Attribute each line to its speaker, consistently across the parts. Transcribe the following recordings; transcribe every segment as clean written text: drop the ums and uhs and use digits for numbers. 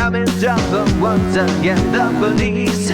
Speaker 1: I'm in trouble once again, the police.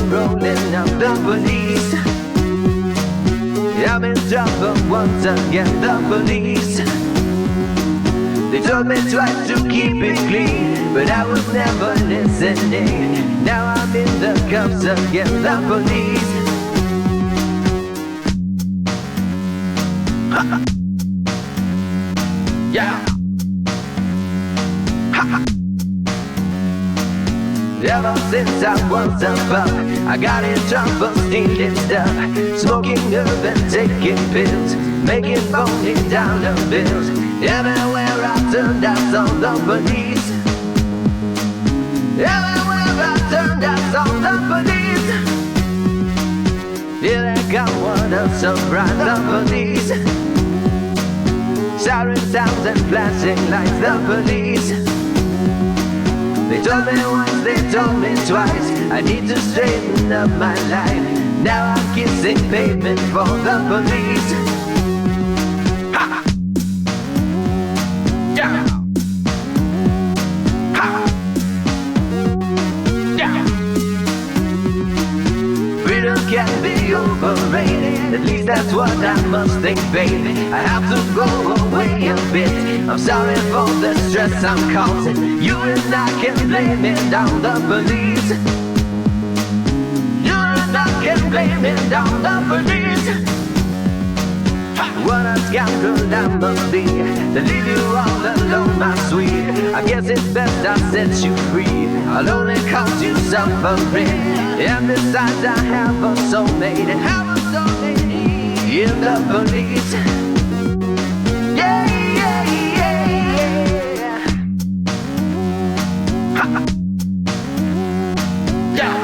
Speaker 1: Rolling up the police. I'm in trouble once again, the police. They told me twice to keep it clean, but I was never listening. Now I'm in the cuffs again, the police. Yeah. Ever since I was a pup, I got in trouble stealing stuff, smoking herb and taking pills, making phony dollar bills. Everywhere I turned I saw the police. Everywhere I turned I saw the police. Here they come, what a surprise, the police. Siren sounds and flashing lights, the police. They told me once, they told me twice, I need to straighten up my life. Now I'm kissing pavement for the police. Ha! Yeah! Ha! Yeah! Freedom can be overrated, at least that's what I must think, baby. I have to go away a bit. I'm sorry for the stress I'm causing. You and I can blame it on the police. You and I can blame it on the police. What a scoundrel I must be to leave you all alone, my sweet. I guess it's best I set you free. I'll only cause you suffering. And besides I have a soulmate, in the police. Yeah.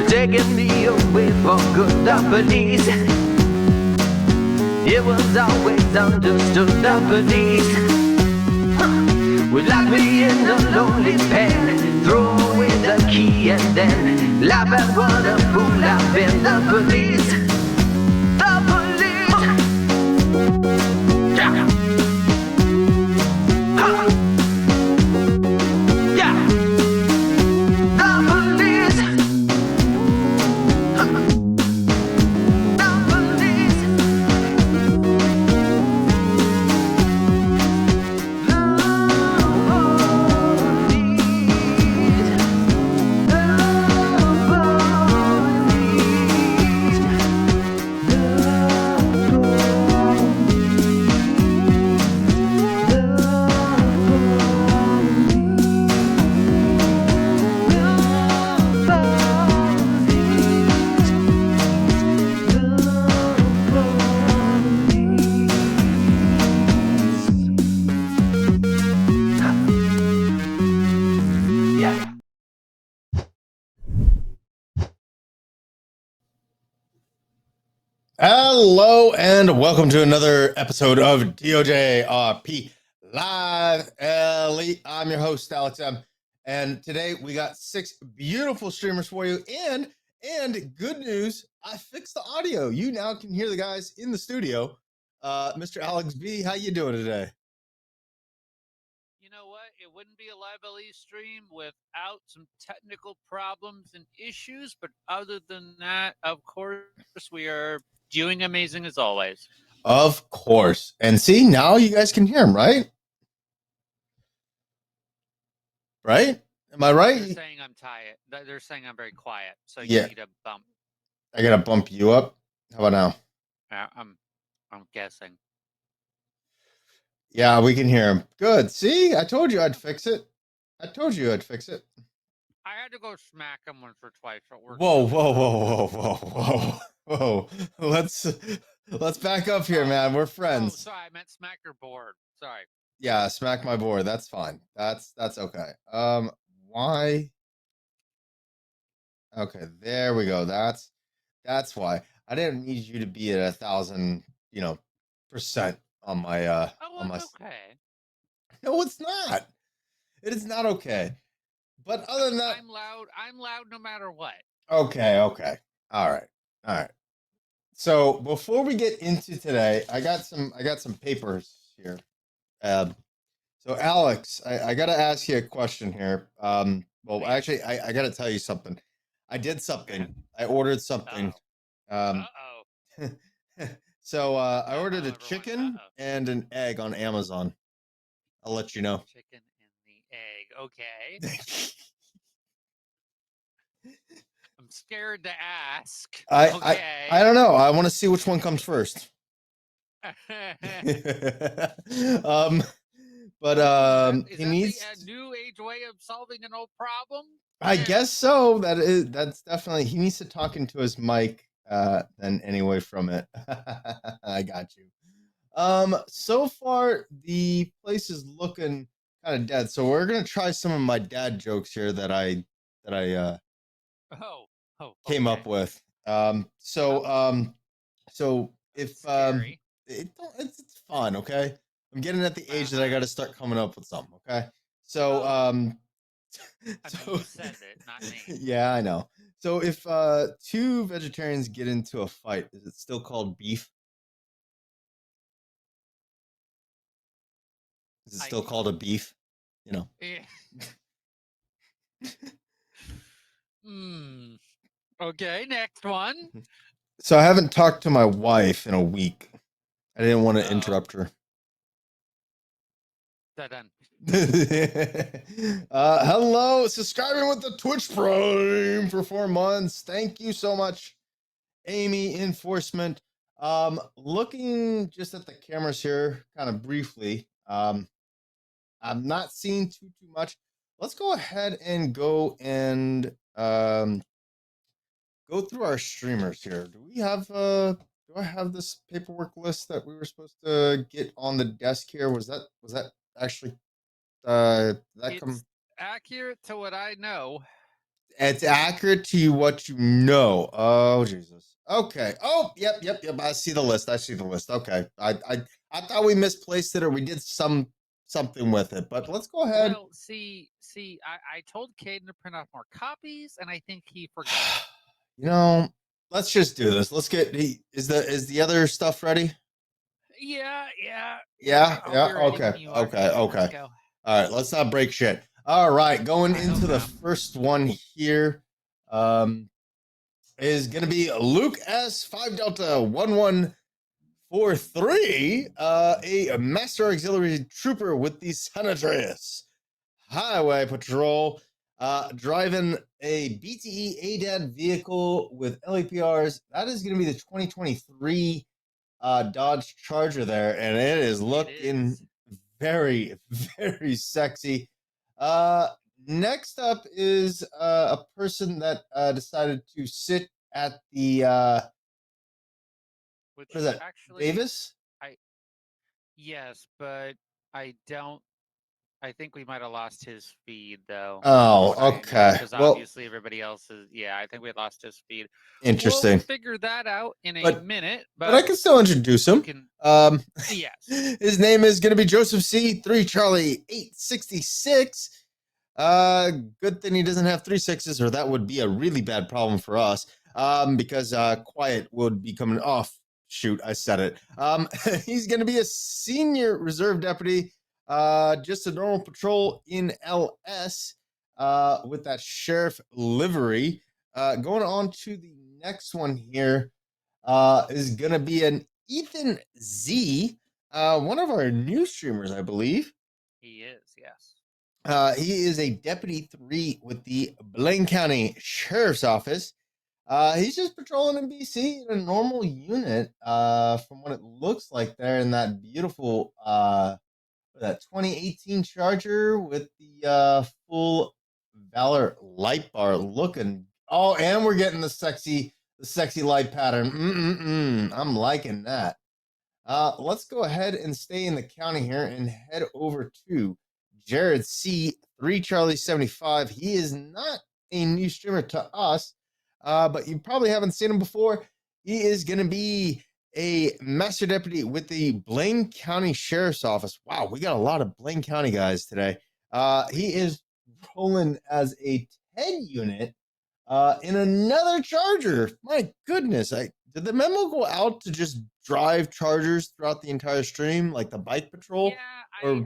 Speaker 1: Taking me away for good, the police. It was always understood, the police would lock me in a lonely pen, throw away the key and then laugh at what a fool I've been, the police. The police. Yeah. Yeah. The police.
Speaker 2: Hello and welcome to another episode of DoJRP LiveLE. I'm your host, Alex M. And today we got 6 beautiful streamers for you. And good news, I fixed the audio. You now can hear the guys in the studio. Mr. Alex B, how you doing today?
Speaker 3: You know what? It wouldn't be a LiveLE stream without some technical problems and issues. But other than that, of course, we are doing amazing as always.
Speaker 2: Of course. And see, now you guys can hear him, right? Right? Am I right?
Speaker 3: They're saying I'm tired. They're saying I'm very quiet. So
Speaker 2: Yeah.
Speaker 3: you need a bump.
Speaker 2: I gotta bump you up. How about now?
Speaker 3: I'm guessing.
Speaker 2: Yeah, we can hear him. Good. See, I told you I'd fix it. I told you I'd fix it.
Speaker 3: I had to go smack him once or twice. So we're
Speaker 2: Whoa,
Speaker 3: good.
Speaker 2: whoa, whoa, whoa, whoa, whoa, whoa. Let's back up here, man. We're
Speaker 3: Oh,
Speaker 2: friends.
Speaker 3: sorry, I meant smack your board. Sorry.
Speaker 2: Yeah, smack my board. That's fine. That's okay. Why? Okay, there we go. That's why. I didn't need you to be at 1,000, percent on my
Speaker 3: Oh,
Speaker 2: on my.
Speaker 3: it's okay.
Speaker 2: No, it's not. It is not okay. But other than that,
Speaker 3: I'm loud. I'm loud no matter what.
Speaker 2: okay. All right. So before we get into today, I got some papers here. So Alex, I got to ask you a question here. Well,
Speaker 3: Please.
Speaker 2: actually, I got to tell you something. I did something. I ordered something.
Speaker 3: Uh-oh.
Speaker 2: So I ordered a
Speaker 3: everyone.
Speaker 2: chicken and an egg on Amazon. I'll let you know.
Speaker 3: Chicken and the egg. Okay. I'm scared to ask.
Speaker 2: I don't know. I want to see which one comes first. But
Speaker 3: Is
Speaker 2: he
Speaker 3: that
Speaker 2: needs.
Speaker 3: the new age way of solving an old problem?
Speaker 2: I guess so. That's definitely. He needs to talk into his mic. Then anyway from it. I got you. So far the place is looking kind of dead. So we're gonna try some of my dad jokes here that I came up with. So if
Speaker 3: Scary.
Speaker 2: it's fun, okay? I'm getting at the age that I got to start coming up with something, okay? So
Speaker 3: I mean,
Speaker 2: so
Speaker 3: you said it, not me.
Speaker 2: yeah, I know. So if two vegetarians get into a fight, is it still called beef? Is it still called a beef? You know.
Speaker 3: Yeah. Okay, next one.
Speaker 2: So I haven't talked to my wife in a week. I didn't want to interrupt her.
Speaker 3: Done.
Speaker 2: Hello, subscribing with the Twitch Prime for 4 months. Thank you so much, Amy Enforcement. Looking just at the cameras here, kind of briefly. I'm not seeing too much. Let's go ahead and go through our streamers here. Do I have this paperwork list that we were supposed to get on the desk here? Was that actually
Speaker 3: It's accurate to what I know.
Speaker 2: It's accurate to what you know. Oh Jesus. Okay. Oh, yep. I see the list. Okay. I thought we misplaced it or we did something with it, but let's go ahead.
Speaker 3: Well, see, I told Caden to print off more copies, and I think he forgot.
Speaker 2: Let's just do this. Let's get. Is the other stuff ready?
Speaker 3: Yeah.
Speaker 2: Okay.
Speaker 3: Let's go.
Speaker 2: All right. Let's not break shit. All right. Going into the first one here, is going to be Luke S 5 Delta 1143, a Master Auxiliary Trooper with the San Andreas Highway Patrol. Driving a BTE ADAD vehicle with LAPRs. That is going to be the 2023 Dodge Charger there, and it is looking very, very sexy. Next up is a person that decided to sit at the what is that?
Speaker 3: Actually,
Speaker 2: Davis?
Speaker 3: Yes, but I don't. I think we might have lost his feed though.
Speaker 2: Oh, okay.
Speaker 3: Because obviously everybody else is. Yeah, I think we lost his feed.
Speaker 2: Interesting.
Speaker 3: We'll figure that out in a minute.
Speaker 2: But I can still introduce him.
Speaker 3: Yes.
Speaker 2: His name is going to be Joseph C. 3 Charlie 866. Good thing he doesn't have 3 6s, or that would be a really bad problem for us. Because Quiet would be coming off. Shoot, I said it. He's going to be a senior reserve deputy. Just a normal patrol in LS. With that sheriff livery. Going on to the next one here. Is going to be an Ethan Z. One of our new streamers, I believe.
Speaker 3: He is, yes.
Speaker 2: He is a Deputy 3 with the Blaine County Sheriff's Office. He's just patrolling in BC in a normal unit, from what it looks like there in that beautiful that 2018 Charger with the full Valor light bar looking. Oh, and we're getting the sexy light pattern. I'm liking that. Let's go ahead and stay in the county here and head over to Jared C. 3 Charlie 75. He is not a new streamer to us, but you probably haven't seen him before. He is going to be a master deputy with the Blaine County Sheriff's Office. Wow, we got a lot of Blaine County guys today. He is rolling as a 10 unit in another Charger. My goodness, did the memo go out to just drive Chargers throughout the entire stream, like the bike patrol?
Speaker 3: Yeah,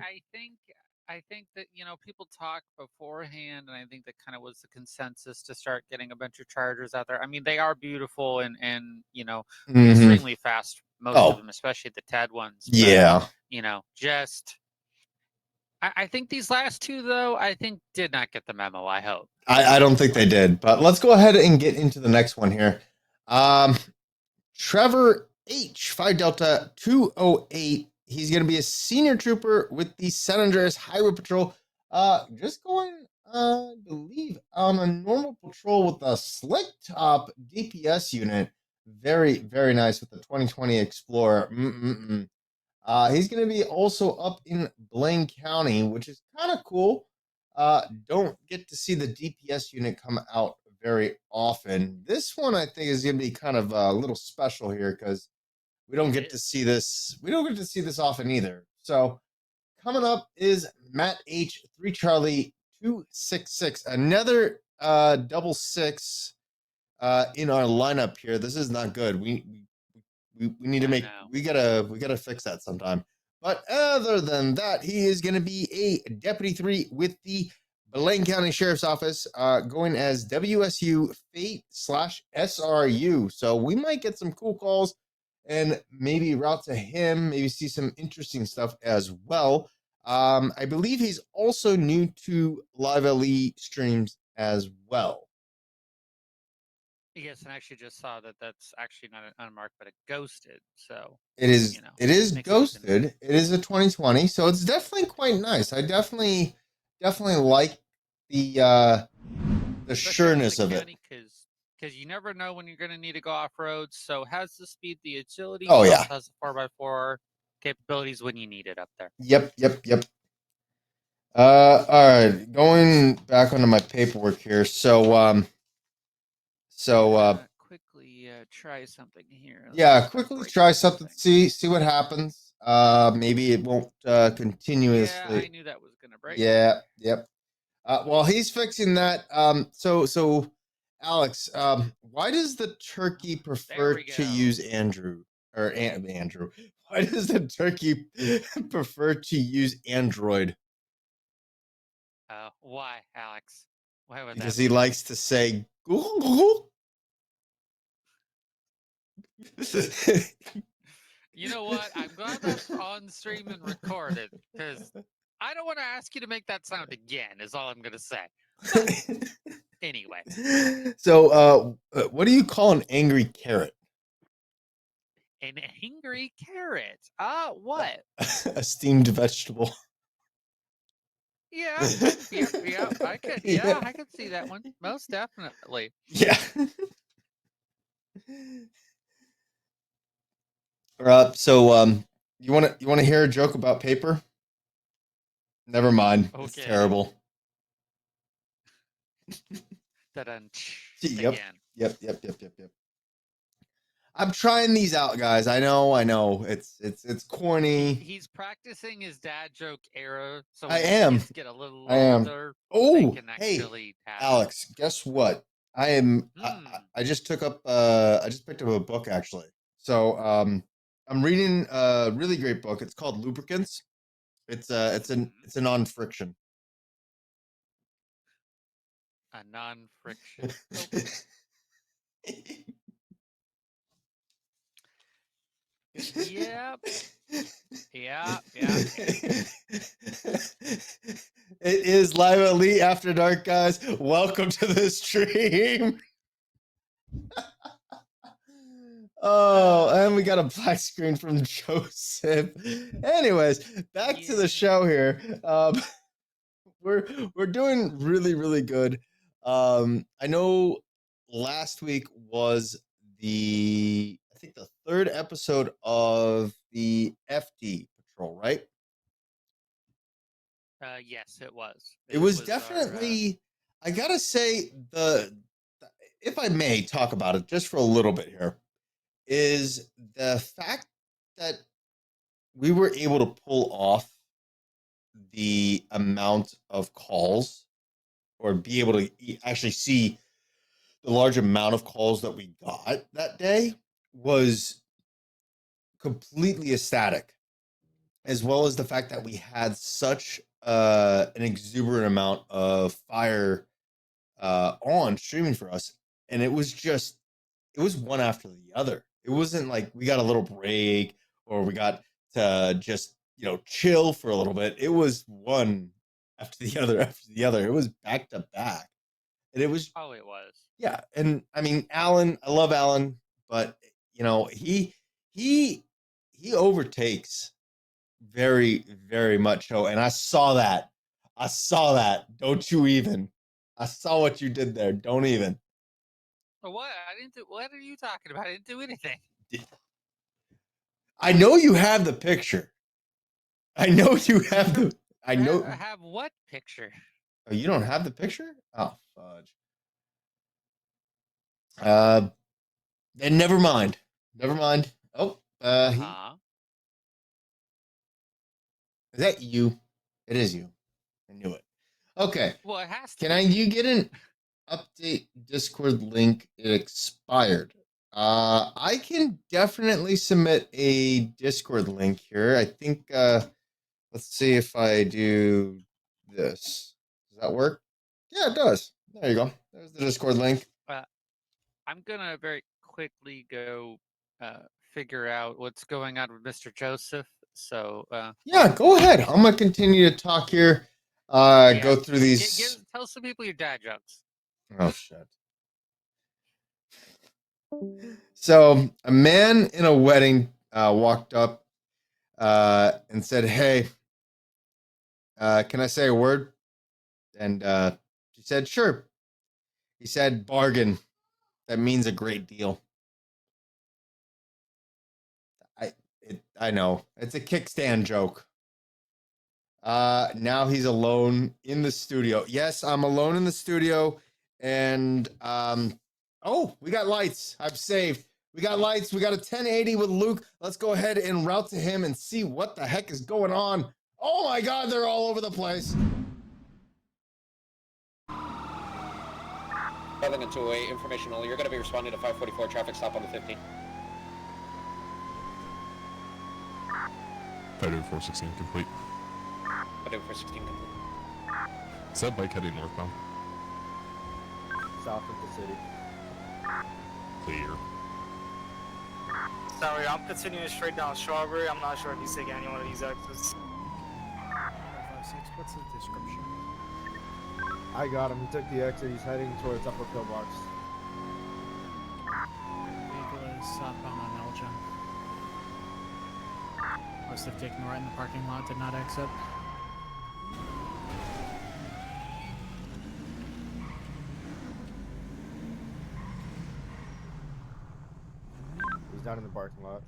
Speaker 3: I think that, you know, people talk beforehand, and I think that kind of was the consensus to start getting a bunch of Chargers out there. I mean, they are beautiful and you know, extremely fast, most of them, especially the TED ones. But,
Speaker 2: Yeah.
Speaker 3: you know, just I think these last two, though, I think did not get the memo, I hope.
Speaker 2: I don't think they did, but let's go ahead and get into the next one here. Trevor H, 5 Delta 208. He's going to be a senior trooper with the San Andreas Highway Patrol. Just going, I believe, on a normal patrol with a slick top DPS unit. Very, very nice with the 2020 Explorer. He's going to be also up in Blaine County, which is kind of cool. Don't get to see the DPS unit come out very often. This one, I think, is going to be kind of a little special here because we don't get to see this. We don't get to see this often either. So coming up is Matt H, 3 Charlie 266, another double six in our lineup here. This is not good. We need to make. We gotta fix that sometime. But other than that, he is going to be a Deputy 3 with the Blaine County Sheriff's Office, going as WSU Fate /SRU. So we might get some cool calls and maybe route to him, maybe see some interesting stuff as well. I believe he's also new to LiveLE streams as well.
Speaker 3: Yes, and I actually just saw that that's actually not an unmarked, but a ghosted. So
Speaker 2: it is.
Speaker 3: You know,
Speaker 2: it is ghosted. It is a 2020, so it's definitely quite nice. I definitely like the sureness of it.
Speaker 3: Because you never know when you're going to need to go off road. So has the speed, the agility.
Speaker 2: Oh yeah,
Speaker 3: has the 4x4 capabilities when you need it up there.
Speaker 2: Yep. All right, going back onto my paperwork here. So
Speaker 3: quickly try something here.
Speaker 2: Quickly try something. See what happens. Maybe it won't continuously.
Speaker 3: Yeah, I knew that was gonna break.
Speaker 2: Yeah. Yep. While he's fixing that, so Alex, why does the turkey prefer to use Andrew? Why does the turkey prefer to use Android?
Speaker 3: Why, Alex? Why would
Speaker 2: because he likes to say Google.
Speaker 3: You know what? I'm glad that's on stream and recorded because I don't want to ask you to make that sound again. Is all I'm gonna say. But anyway.
Speaker 2: So, what do you call an angry carrot?
Speaker 3: An angry carrot? What?
Speaker 2: A steamed vegetable.
Speaker 3: Yeah, I could. Yeah, I could see that one. Most definitely.
Speaker 2: Yeah. So, you want to hear a joke about paper? Never mind. Okay. It's terrible. Yep. I'm trying these out, guys. I know. It's corny.
Speaker 3: He's practicing his dad joke era, so
Speaker 2: I am.
Speaker 3: Get a little older.
Speaker 2: Oh, hey, Alex. Guess what? I am. I just took up. I just picked up a book actually. So I'm reading a really great book. It's called Lubricants. It's a non-friction.
Speaker 3: A non-friction. Yep. Yeah.
Speaker 2: It is LiveLE After Dark, guys. Welcome to the stream. Oh, and we got a black screen from Joseph. Anyways, back to the show here. we're doing really, really good. I know last week was I think the third episode of the FD Patrol, right?
Speaker 3: Yes, it was.
Speaker 2: It was
Speaker 3: our,
Speaker 2: definitely, I gotta say, if I may talk about it just for a little bit here, is the fact that we were able to pull off the amount of calls or be able to actually see the large amount of calls that we got that day was completely ecstatic, as well as the fact that we had such an exuberant amount of fire on streaming for us, and it was one after the other. It wasn't like we got a little break or we got to just chill for a little bit. It was one after the other after the other. It was back to back, and it was
Speaker 3: Oh, it was.
Speaker 2: yeah. And I mean, Alan, I love Alan, but he overtakes very, very much so, and I saw that. Don't you even? I saw what you did there. Don't even.
Speaker 3: What? I didn't do. What are you talking about? I didn't do anything.
Speaker 2: I know you have the picture. I know you have the. I know.
Speaker 3: I have what picture?
Speaker 2: Oh, you don't have the picture? Oh, fudge. Then never mind. Never mind. Oh, is that you? It is you. I knew it. Okay.
Speaker 3: Well, it has to.
Speaker 2: Can you get an update Discord link? It expired. I can definitely submit a Discord link here. I think let's see if I do this. Does that work? Yeah, it does. There you go. There's the Discord link.
Speaker 3: I'm gonna very quickly go figure out what's going on with Mr. Joseph. So
Speaker 2: yeah, go ahead. I'm gonna continue to talk here. Go through these.
Speaker 3: Tell some people your dad jokes.
Speaker 2: Oh shit. So a man in a wedding walked up and said, "Hey, can I say a word?" And she said, "Sure." He said, "Bargain." That means a great deal. I know. It's a kickstand joke. Now he's alone in the studio. Yes, I'm alone in the studio. And oh, we got lights. I've saved. We got lights. We got a 1080 with Luke. Let's go ahead and route to him and see what the heck is going on. Oh my God, they're all over the place.
Speaker 4: 7 and 208, information only. You're going to be responding to 544 traffic stop on the 15.
Speaker 5: 50416 complete.
Speaker 4: 54416 complete.
Speaker 5: Is that bike heading northbound?
Speaker 6: South of the city.
Speaker 5: Clear.
Speaker 7: Sorry, I'm continuing straight down Strawberry. I'm not sure if he's taking any one of these exits.
Speaker 8: 556, what's the description?
Speaker 6: I got him. He took the exit. He's heading towards upper pillbox.
Speaker 8: Vehicle is southbound on Elgin. Must have taken right in the parking lot, did not exit.
Speaker 6: He's down in the parking lot.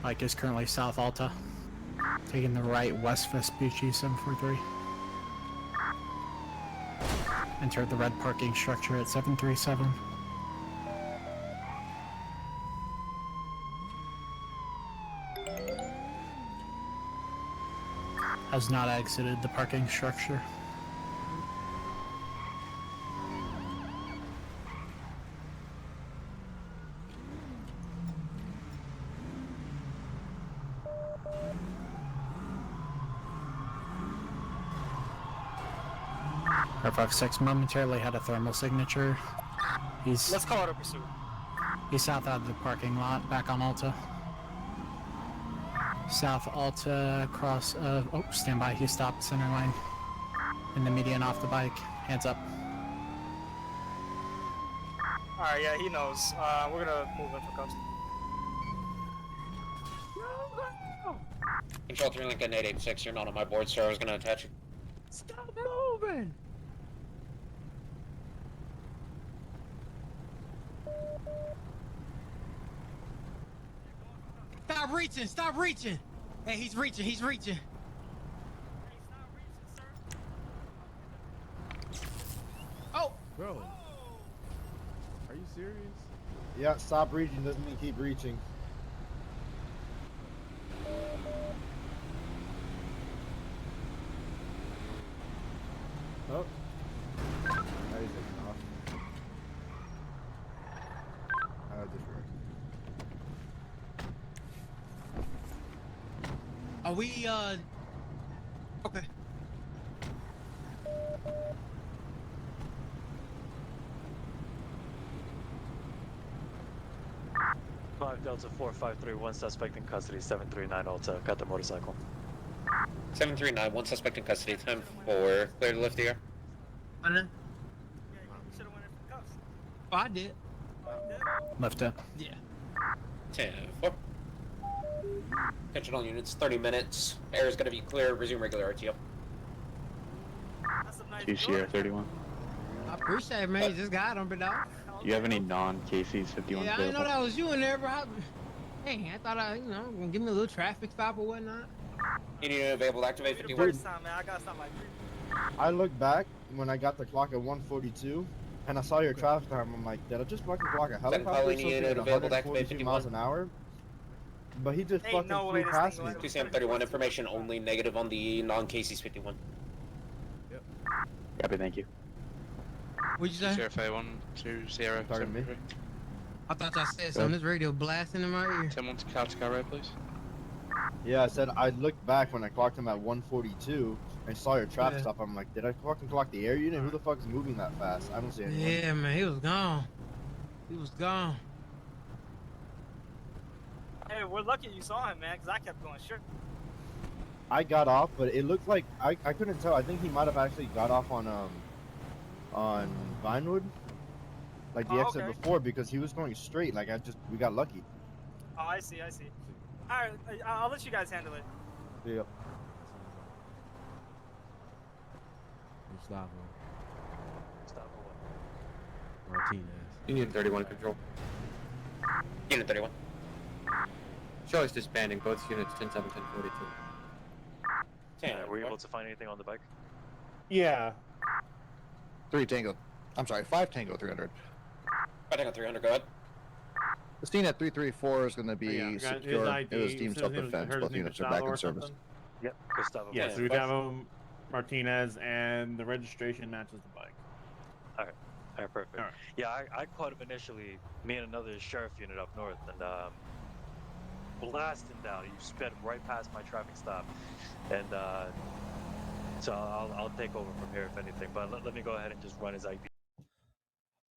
Speaker 8: Bike is currently South Alta. Taking the right west Vespucci 743. Entered the red parking structure at 737. Has not exited the parking structure. Airfox 6 momentarily had a thermal signature.
Speaker 7: Let's call it a pursuit.
Speaker 8: He's south out of the parking lot, back on Alta. South Alta, cross of... Oh, stand by. He stopped center line. In the median off the bike. Hands up.
Speaker 7: Alright, yeah, he knows. We're gonna move in for cuffs.
Speaker 4: Control 3 Lincoln 886, you're not on my board, sir. I was gonna attach you.
Speaker 1: Stop moving!
Speaker 9: Stop reaching! Stop reaching! Hey, he's reaching! He's reaching! Oh!
Speaker 6: Bro. Are you serious? Yeah, stop reaching doesn't mean keep reaching. Oh. Now he's taking off. Disregard.
Speaker 9: Are we, okay.
Speaker 10: Delta 4531, suspect in custody, 739 Alta. Got the motorcycle.
Speaker 4: 739, one suspect in custody. Time for clear to lift here.
Speaker 7: Yeah, you should have went in for cuffs.
Speaker 9: Oh, I did.
Speaker 8: Left it.
Speaker 9: Yeah.
Speaker 4: 10-4. Attention all units, 30 minutes. Air is gonna be clear. Resume regular RTO.
Speaker 7: That's a nice
Speaker 11: 2 Sierra
Speaker 7: door.
Speaker 11: 31.
Speaker 9: I appreciate it, man. You just got him, but dog.
Speaker 11: Do you have any non-KCs 51
Speaker 9: Yeah, I didn't know that was you in there, bro. Hey, I thought gonna give me a little traffic stop or whatnot.
Speaker 4: You need to available to activate
Speaker 7: The
Speaker 4: 51.
Speaker 7: first time, man. I gotta stop my
Speaker 6: I looked back when I got the clock at 142 and I saw your traffic time. I'm like, did I just fucking clock a helicopter or
Speaker 4: Pauline
Speaker 6: something
Speaker 4: unit
Speaker 6: at
Speaker 4: available to activate
Speaker 6: 142 miles an hour? But he just
Speaker 7: Ain't
Speaker 6: fucking
Speaker 7: no way
Speaker 6: flew
Speaker 7: this
Speaker 6: past
Speaker 7: thing
Speaker 6: me.
Speaker 7: went.
Speaker 4: 2 Sam 31, information only negative on the non-KCs 51.
Speaker 11: Copy, thank you.
Speaker 9: What'd you say?
Speaker 11: Sheriff A1, 2 Sierra
Speaker 6: Pardon me?
Speaker 11: 73.
Speaker 9: I thought y'all said something. This radio blasting in my ear.
Speaker 11: 10-1 to Car Red, please.
Speaker 6: Yeah, I said I looked back when I clocked him at 142 and saw your traffic
Speaker 9: Yeah.
Speaker 6: stop. I'm like, did I fucking clock the air unit? Who the fuck is moving that fast? I don't see anyone.
Speaker 9: Yeah, man. He was gone. He was gone.
Speaker 7: Hey, we're lucky you saw him, man, because I kept going straight.
Speaker 6: I got off, but it looked like I couldn't tell. I think he might have actually got off on Vinewood, like the
Speaker 7: Oh,
Speaker 6: exit
Speaker 7: okay.
Speaker 6: before, because he was going straight. Like we got lucky.
Speaker 7: Oh, I see. Alright, I'll let you guys handle it.
Speaker 6: Yep.
Speaker 10: Stop
Speaker 12: Unit 31 control.
Speaker 4: Unit 31.
Speaker 12: Show is disbanding both units 10-7, 10-42.
Speaker 4: 10.
Speaker 10: Were you able to find anything on the bike?
Speaker 6: Yeah.
Speaker 13: 3 Tango. I'm sorry, 5 Tango 300.
Speaker 4: I think on 300, go ahead.
Speaker 13: The scene at 334 is going to be secure. It was deemed self-defense. Both units are back in service.
Speaker 10: Yep, Gustavo.
Speaker 4: Yeah, so we have
Speaker 6: Martinez, and the registration matches the bike.
Speaker 10: Alright, perfect.
Speaker 6: Alright.
Speaker 10: Yeah, I caught him initially, me and another sheriff unit up north, and blasting down. You sped right past my traffic stop, and so I'll take over from here if anything. But let me go ahead and just run his ID.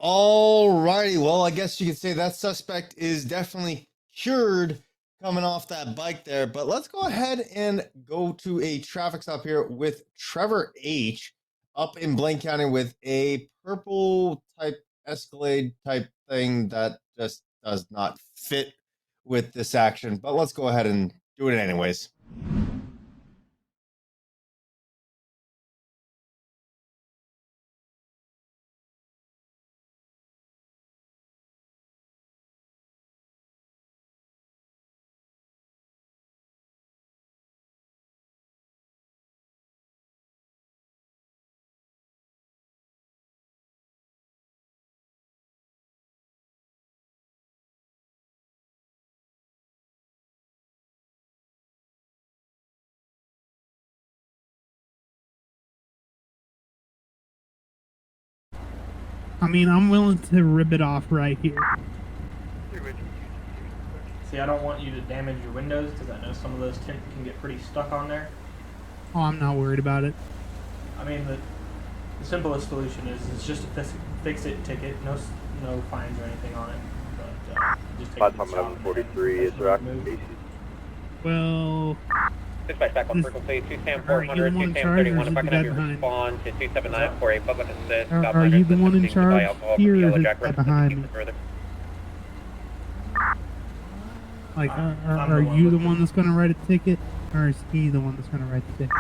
Speaker 2: Alrighty, well, I guess you could say that suspect is definitely cured coming off that bike there. But let's go ahead and go to a traffic stop here with Trevor H. up in Blaine County with a purple type Escalade type thing that just does not fit with this action. But let's go ahead and do it anyways.
Speaker 14: I mean, I'm willing to rip it off right here.
Speaker 15: See, I don't want you to damage your windows because I know some of those tint can get pretty stuck on there.
Speaker 14: Oh, I'm not worried about it.
Speaker 15: I mean, the simplest solution is it's just a fix-it ticket, no fines or anything on it. But just take it to the shop and then
Speaker 6: 43 is
Speaker 15: remove.
Speaker 14: Well,
Speaker 4: Dispatch back on
Speaker 14: This-
Speaker 4: frequency 210
Speaker 14: are you the
Speaker 4: 400,
Speaker 14: one in
Speaker 4: 210
Speaker 14: charge, or
Speaker 4: 31.
Speaker 14: is
Speaker 4: If I
Speaker 14: it
Speaker 4: can
Speaker 14: the
Speaker 4: have
Speaker 14: guy
Speaker 4: you
Speaker 14: behind?
Speaker 4: respond to 279 for a public assist. Stop
Speaker 14: Are you the one in
Speaker 4: attempting to buy
Speaker 14: charge
Speaker 4: alcohol
Speaker 14: here,
Speaker 4: from
Speaker 14: or
Speaker 4: Yellow
Speaker 14: is it
Speaker 4: Jack
Speaker 14: the guy
Speaker 4: residents
Speaker 14: behind
Speaker 4: and
Speaker 14: me?
Speaker 4: further.
Speaker 14: Like,
Speaker 15: I'm
Speaker 14: are
Speaker 15: the one
Speaker 14: you
Speaker 15: with
Speaker 14: the
Speaker 15: the-
Speaker 14: one that's gonna write a ticket, or is he the one that's gonna write the ticket?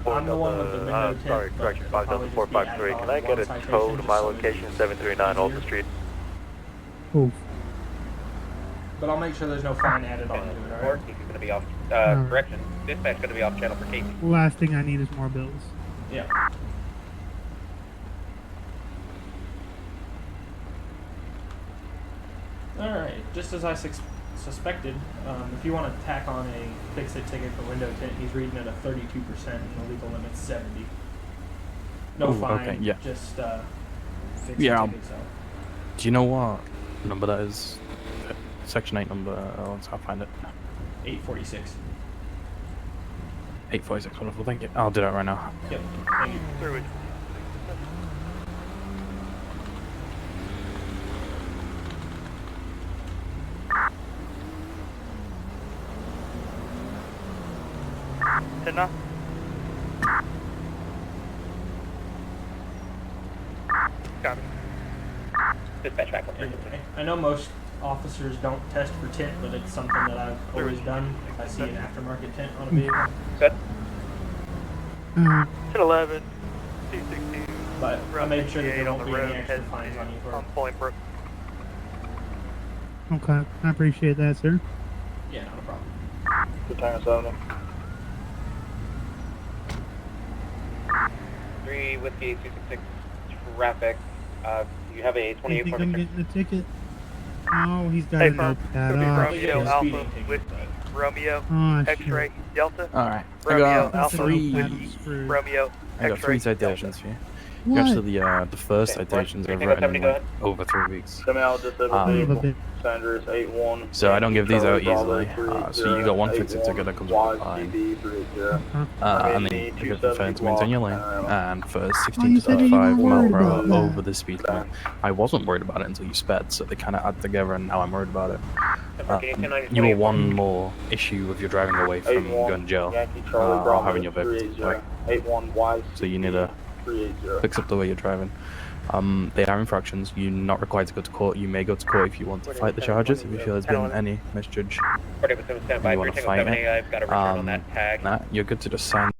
Speaker 15: I'm the one with the window tint.
Speaker 10: Sorry,
Speaker 15: but
Speaker 10: correction,
Speaker 15: it'll
Speaker 10: 5
Speaker 15: probably
Speaker 10: Delta
Speaker 15: just be
Speaker 10: 453.
Speaker 15: added
Speaker 10: Can
Speaker 15: on
Speaker 10: I get
Speaker 15: one
Speaker 10: a
Speaker 15: citation
Speaker 10: tow to
Speaker 15: just
Speaker 10: my
Speaker 15: so it's
Speaker 10: location 739 Alta
Speaker 15: easier.
Speaker 10: Street?
Speaker 14: Oof.
Speaker 15: But I'll make sure there's no fine added on to it, alright?
Speaker 4: He's going to be off,
Speaker 14: Alright.
Speaker 4: correction, dispatch going to be off channel for Casey.
Speaker 14: Last thing I need is more bills.
Speaker 15: Yeah. Alright, just as I suspected, if you want to tack on a fix-it ticket for window tint, he's reading at a 32% and the legal limit's 70. No
Speaker 11: Ooh,
Speaker 15: fine,
Speaker 11: okay, yeah.
Speaker 15: just fix
Speaker 11: Yeah,
Speaker 15: the ticket, so.
Speaker 11: Do you know what number that is? Section 8 number, once I find it.
Speaker 15: 846.
Speaker 11: 846, wonderful, thank you. I'll do that right now.
Speaker 15: Yep, thank you.
Speaker 7: Tina? Got it.
Speaker 4: Dispatch back on frequency.
Speaker 15: I know most officers don't test for tint, but it's something that I've always done if I see an aftermarket tint on a vehicle.
Speaker 4: Good.
Speaker 7: 1011, C16.
Speaker 15: But I made sure that there
Speaker 7: on
Speaker 15: won't
Speaker 7: the
Speaker 15: be any
Speaker 7: road,
Speaker 15: extra
Speaker 7: head
Speaker 15: fines on you for
Speaker 7: on Point Brook.
Speaker 14: Okay, I appreciate that, sir.
Speaker 15: Yeah, not a problem.
Speaker 7: Good time, 70.
Speaker 4: 3 Whiskey 266 traffic. You have a
Speaker 14: You
Speaker 4: 28
Speaker 14: think I'm getting a ticket? Oh, he's got
Speaker 7: Hey,
Speaker 14: a
Speaker 7: firm.
Speaker 14: notepad.
Speaker 7: It'll be
Speaker 14: Oh,
Speaker 7: Romeo
Speaker 14: shit.
Speaker 7: Alpha Whiskey, Romeo,
Speaker 14: Oh,
Speaker 7: X-ray,
Speaker 14: shit.
Speaker 7: Delta.
Speaker 11: Alright, I
Speaker 7: Romeo
Speaker 11: got
Speaker 7: Alpha
Speaker 11: three.
Speaker 7: Whiskey, Romeo,
Speaker 11: I got
Speaker 7: X-ray,
Speaker 11: 3 citations for you.
Speaker 14: What?
Speaker 11: Actually, the first
Speaker 4: Okay,
Speaker 11: citations
Speaker 4: right.
Speaker 11: I've
Speaker 4: Take
Speaker 11: written in
Speaker 4: go
Speaker 11: like
Speaker 4: ahead.
Speaker 11: over 3 weeks.
Speaker 7: Somehow disabled
Speaker 14: Son of a
Speaker 7: vehicle.
Speaker 14: bitch.
Speaker 7: Sanders 81.
Speaker 11: So I don't give these out
Speaker 7: Charlie
Speaker 11: easily.
Speaker 7: Bravo,
Speaker 11: So you got one fixed
Speaker 7: 81,
Speaker 11: ticket that comes with a fine.
Speaker 7: YCB 30.
Speaker 11: And then you get the fine to maintain your lane. And for
Speaker 14: Oh,
Speaker 11: 16
Speaker 14: you
Speaker 11: to
Speaker 14: said you
Speaker 11: 35
Speaker 14: weren't
Speaker 11: mile
Speaker 14: worried
Speaker 11: per hour
Speaker 14: about that.
Speaker 11: over the speed limit. I wasn't worried about it until you sped, so they kind of add together, and now I'm worried about it. You were one more issue of your driving away from going to jail,
Speaker 7: Yankee Charlie Bravo,
Speaker 11: or having your vehicle
Speaker 7: 380, 81 YCB
Speaker 11: So you need to
Speaker 7: 380.
Speaker 11: fix up the way you're driving. They are infractions. You're not required to go to court. You may go to court if you want to fight the charges, if you feel there's been any misjudge. And you want to fight it.
Speaker 4: I've got a return on that tag.
Speaker 11: Nah, you're good to just sign.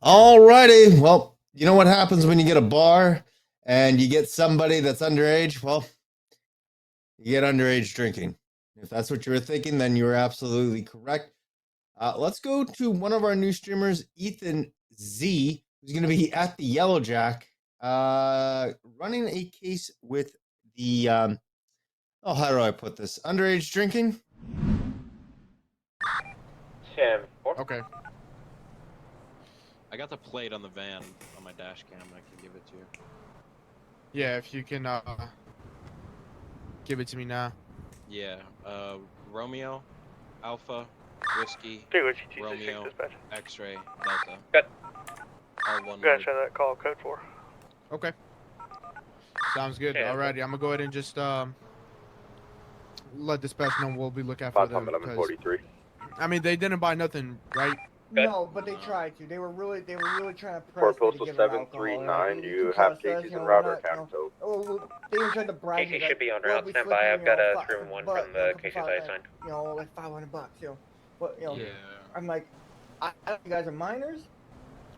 Speaker 2: Alrighty. Well, you know what happens when you get a bar and you get somebody that's underage? Well, you get underage drinking. If that's what you were thinking, then you were absolutely correct. Let's go to one of our new streamers, Ethan Z, who's going to be at the Yellow Jack, running a case with the, how do I put this? Underage drinking?
Speaker 13: Okay.
Speaker 12: I got the plate on the van on my dash cam. I can give it to you.
Speaker 13: Yeah, if you can give it to me now.
Speaker 12: Yeah. Romeo, Alpha, Whiskey, Romeo, X-ray, Delta.
Speaker 4: Good.
Speaker 12: All one
Speaker 7: Gotta
Speaker 12: word.
Speaker 7: try that call code 4.
Speaker 13: Okay. Sounds good.
Speaker 4: Yeah.
Speaker 13: Alrighty, I'm gonna go ahead and just let dispatch know we'll be looking out for them.
Speaker 7: 1143.
Speaker 13: I mean, they didn't buy nothing, right?
Speaker 16: No, but they tried to. They were really trying to press me to give them alcohol.
Speaker 7: You have cases in router account, so.
Speaker 16: They were trying to brag.
Speaker 4: Casey
Speaker 16: me
Speaker 4: should be on
Speaker 16: well,
Speaker 4: route.
Speaker 16: we
Speaker 4: Stand
Speaker 16: flipped,
Speaker 4: by.
Speaker 16: you
Speaker 4: I've got
Speaker 16: know,
Speaker 4: a 3-1
Speaker 16: but,
Speaker 4: from the cases I assigned.
Speaker 16: You know, like $500, you know. But, you know,
Speaker 12: Yeah.
Speaker 16: I'm like, I know you guys are minors.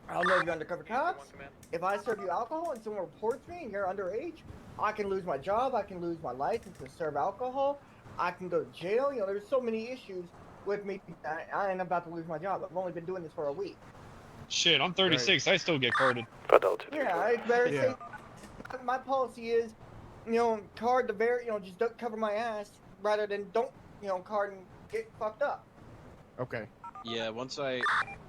Speaker 16: I don't know if you're undercover cops. If I serve you alcohol and someone reports me and you're underage, I can lose my job. I can lose my license to serve alcohol. I can go to jail. You know, there's so many issues with me. I ain't about to lose my job. I've only been doing this for a week.
Speaker 17: Shit, I'm 36. I still get carded.
Speaker 16: Yeah, I better say. My policy is, you know, card the you know, just don't cover my ass rather than don't, you know, card and get fucked up.
Speaker 13: Okay.
Speaker 12: Yeah, once
Speaker 4: Senator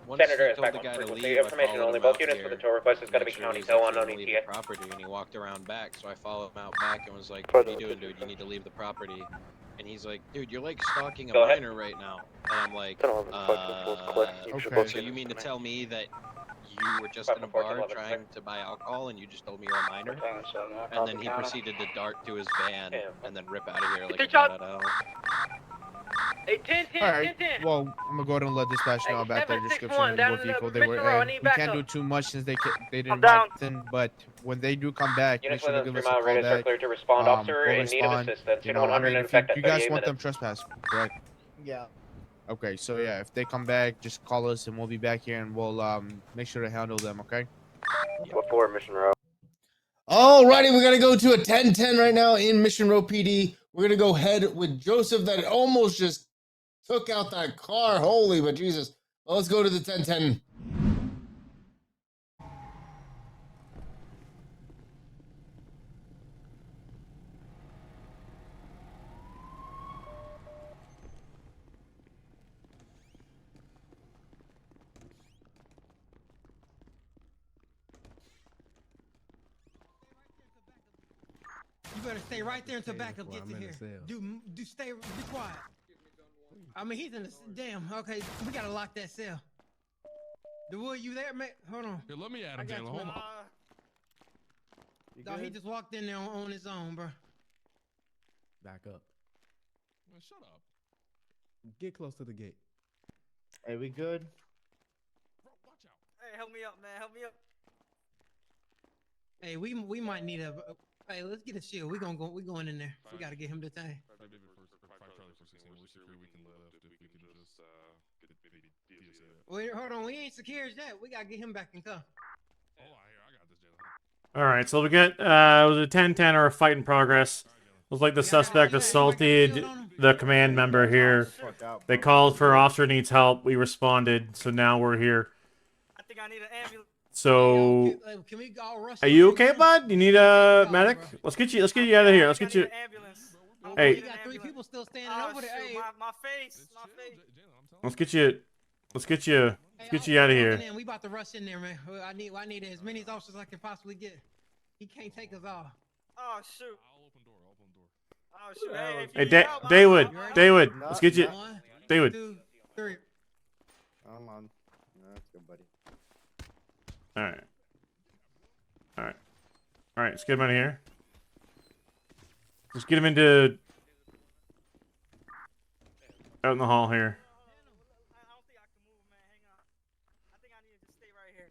Speaker 12: you
Speaker 4: is
Speaker 12: told
Speaker 4: back
Speaker 12: the
Speaker 4: on
Speaker 12: guy to
Speaker 4: frequency.
Speaker 12: leave, I
Speaker 4: Information
Speaker 12: followed
Speaker 4: only.
Speaker 12: him
Speaker 4: Both
Speaker 12: out
Speaker 4: units
Speaker 12: here
Speaker 4: for the tow request has got to be
Speaker 12: make sure
Speaker 4: county
Speaker 12: he's
Speaker 4: tow
Speaker 12: okay
Speaker 4: on
Speaker 12: to
Speaker 4: on
Speaker 12: leave
Speaker 4: ETA.
Speaker 12: the property, and he walked around back, so I followed him out back and was like, what are you doing, dude? You need to leave the property. And he's like, dude, you're like stalking a
Speaker 4: Go ahead.
Speaker 12: minor right now. And I'm like,
Speaker 13: Okay.
Speaker 12: so you mean to tell me that you were just in a bar trying to buy alcohol and you just told me you're a minor? And then he proceeded to dart to his van and then rip out of here like a bat out of hell.
Speaker 18: Hey, 10-10,
Speaker 6: All right.
Speaker 18: 10-10.
Speaker 6: Well, I'm gonna go ahead and let dispatch know about their
Speaker 18: 761
Speaker 6: description and
Speaker 18: down
Speaker 6: what
Speaker 18: in the
Speaker 6: vehicle they were
Speaker 18: Mission Row. I
Speaker 6: in.
Speaker 18: need
Speaker 6: We can't do
Speaker 18: backup.
Speaker 6: too much since they didn't
Speaker 18: I'm down.
Speaker 6: write anything. But when they do come back, make
Speaker 4: Units
Speaker 6: sure to
Speaker 4: within
Speaker 6: give
Speaker 4: 3
Speaker 6: us a
Speaker 4: mile
Speaker 6: call
Speaker 4: radius are
Speaker 6: back.
Speaker 4: cleared to respond. Officer
Speaker 6: We'll
Speaker 4: in need of
Speaker 6: respond.
Speaker 4: assistance.
Speaker 6: You
Speaker 4: Unit
Speaker 6: know, I
Speaker 4: 100
Speaker 6: mean,
Speaker 4: in
Speaker 6: if you,
Speaker 4: effect at
Speaker 6: you guys
Speaker 4: 38
Speaker 6: want them
Speaker 4: minutes.
Speaker 6: trespass, correct?
Speaker 16: Yeah.
Speaker 6: Okay, so yeah, if they come back, just call us and we'll be back here and we'll make sure to handle them. Okay.
Speaker 4: What for, Mission Row?
Speaker 2: Alrighty, we're gonna go to a 10-10 right now in Mission Row PD. We're gonna go ahead with Joseph that almost just took out that car. Holy but Jesus. Well, let's go to the 10-10.
Speaker 9: You better stay right there until backup gets in here. Do stay, be quiet. I mean, he's in the damn. Okay, we gotta lock that cell. DeWood, you there, man? Hold on.
Speaker 5: Here, let me at
Speaker 9: I
Speaker 5: him,
Speaker 9: got
Speaker 5: Jalen.
Speaker 9: you,
Speaker 5: Hold
Speaker 9: man.
Speaker 5: on.
Speaker 9: Dog, he just walked in there on his own, bro.
Speaker 19: Back up.
Speaker 5: Man, shut up.
Speaker 19: Get close to the gate.
Speaker 6: Hey, we good?
Speaker 5: Bro, watch out.
Speaker 7: Hey, help me up, man. Help me up.
Speaker 9: Hey, we might need a. Hey, let's get a shield. We going in there. We gotta get him the thing. Wait, hold on. We ain't secured yet. We gotta get him back in cuff.
Speaker 15: All right, so we got it was a 10-10 or a fight in progress. Looks like the suspect assaulted the command member here. They called for officer needs help. We responded, so now we're here.
Speaker 7: I think I need an ambulance.
Speaker 15: So,
Speaker 9: Can we all rush?
Speaker 15: are you okay, bud? You need a medic? Let's get you out of here. Let's get you. Hey,
Speaker 9: You got 3 people still standing over there. Hey,
Speaker 7: my face.
Speaker 15: let's get you out of here.
Speaker 9: We about to rush in there, man. I need as many officers as I can possibly get. He can't take us all.
Speaker 7: Oh shoot.
Speaker 5: I'll open door.
Speaker 7: Oh shoot. Hey, if you
Speaker 15: Hey,
Speaker 7: need help,
Speaker 15: David, let's get you.
Speaker 9: 1,
Speaker 15: David.
Speaker 9: 2, 3.
Speaker 6: I'm on. That's good, buddy.
Speaker 15: All right. Let's get him out of here. Let's get him into out in the hall here.
Speaker 7: I don't think I can move, man. Hang on. I think I need to just stay right here.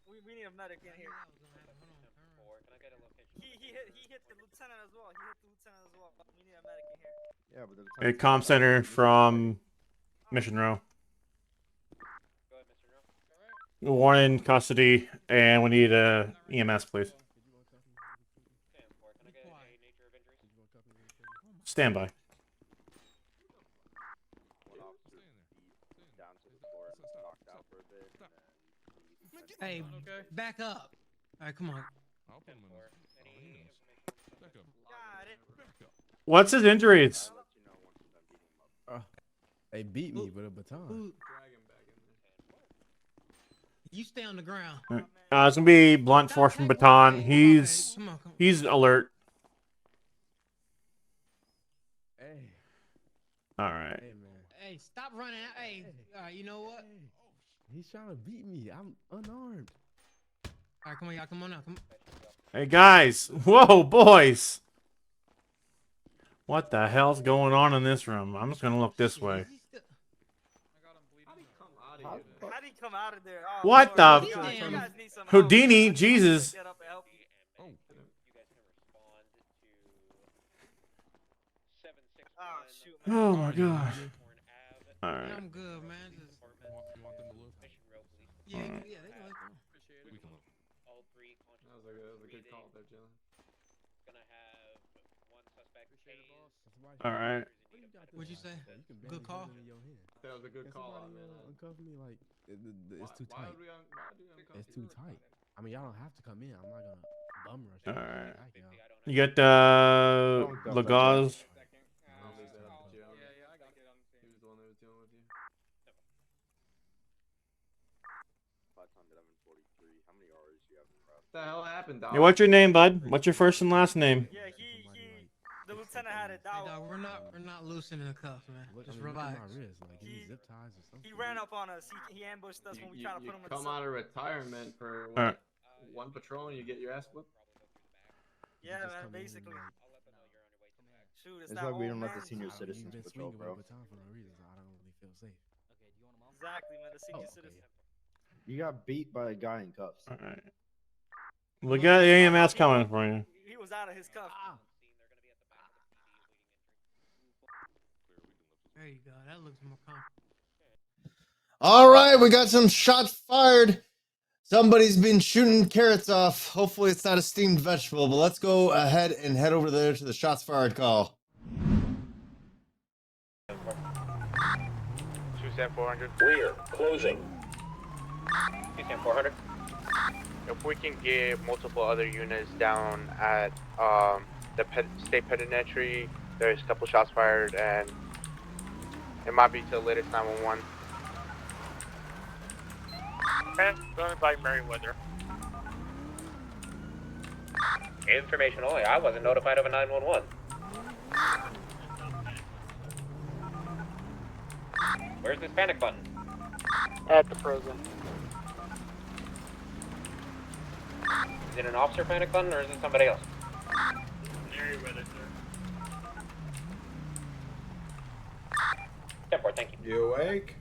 Speaker 7: We need a medic in here. He hit the lieutenant as well. We need a medic in here.
Speaker 6: Yeah, but
Speaker 15: A comm center from Mission Row. One in custody, and we need a EMS, please. Stand by.
Speaker 9: Hey, back up. All right, come on.
Speaker 15: What's his injuries?
Speaker 19: They beat me with a baton.
Speaker 9: You stay on the ground.
Speaker 15: It's gonna be blunt force from baton. He's alert.
Speaker 19: Hey.
Speaker 15: All right.
Speaker 19: Hey, man.
Speaker 9: Hey, stop running. Hey, you know what?
Speaker 19: He's trying to beat me. I'm unarmed.
Speaker 9: All right, come on, y'all. Come on now. Come.
Speaker 15: Hey guys. Whoa, boys. What the hell's going on in this room? I'm just gonna look this way.
Speaker 7: How did he come out of there? Oh,
Speaker 15: What
Speaker 7: Lord,
Speaker 15: the
Speaker 7: you guys need some help.
Speaker 15: Houdini? Jesus.
Speaker 7: Get up and help. Oh shoot.
Speaker 15: Oh my gosh. All right.
Speaker 9: I'm good, man. Just... Yeah, yeah, they go.
Speaker 20: That was a good call there, Jalen.
Speaker 15: All right.
Speaker 9: What'd you say? Good call.
Speaker 20: That was a good call, man.
Speaker 19: Uncuff me like it's too tight. It's too tight. I mean, y'all don't have to come in. I'm not gonna bum rush.
Speaker 15: All right. You got Lagaz.
Speaker 20: What the hell happened, dog?
Speaker 15: Hey, what's your name, bud? What's your first and last name?
Speaker 7: Yeah, the lieutenant had it down.
Speaker 9: Hey, dog, we're not loosening the cuffs, man. Just relax.
Speaker 7: He ran up on us. He ambushed us when we tried to put him in the
Speaker 20: come out of retirement for
Speaker 15: Alright.
Speaker 20: one patrol and you get your ass whipped?
Speaker 7: Yeah, man, basically. Shoot, it's
Speaker 6: That's
Speaker 7: that
Speaker 6: why we
Speaker 7: old
Speaker 6: don't let the
Speaker 7: man
Speaker 6: senior
Speaker 7: shit.
Speaker 6: citizens
Speaker 19: You've been
Speaker 6: patrol,
Speaker 19: swinging
Speaker 6: bro.
Speaker 19: over time for no reason, so I don't really feel safe.
Speaker 7: Exactly, man. The senior citizen.
Speaker 6: You got beat by a guy in cuffs.
Speaker 15: All right. We got EMS coming for you.
Speaker 7: He was out of his cuff.
Speaker 9: There you go. That looks more comfortable.
Speaker 2: All right, we got some shots fired. Somebody's been shooting carrots off. Hopefully, it's not a steamed vegetable, but let's go ahead and head over there to the shots fired call.
Speaker 18: 27400.
Speaker 4: We're closing. 27400.
Speaker 18: If we can get multiple other units down at the state penitentiary, there's a couple shots fired, and it might be to the latest 911.
Speaker 21: And going by Merriweather.
Speaker 4: Information only. I wasn't notified of a 911. Where's this panic button?
Speaker 21: At the prison.
Speaker 4: Is it an officer panic button or is it somebody else?
Speaker 21: Merriweather,
Speaker 4: Step forward, thank you.
Speaker 20: You awake?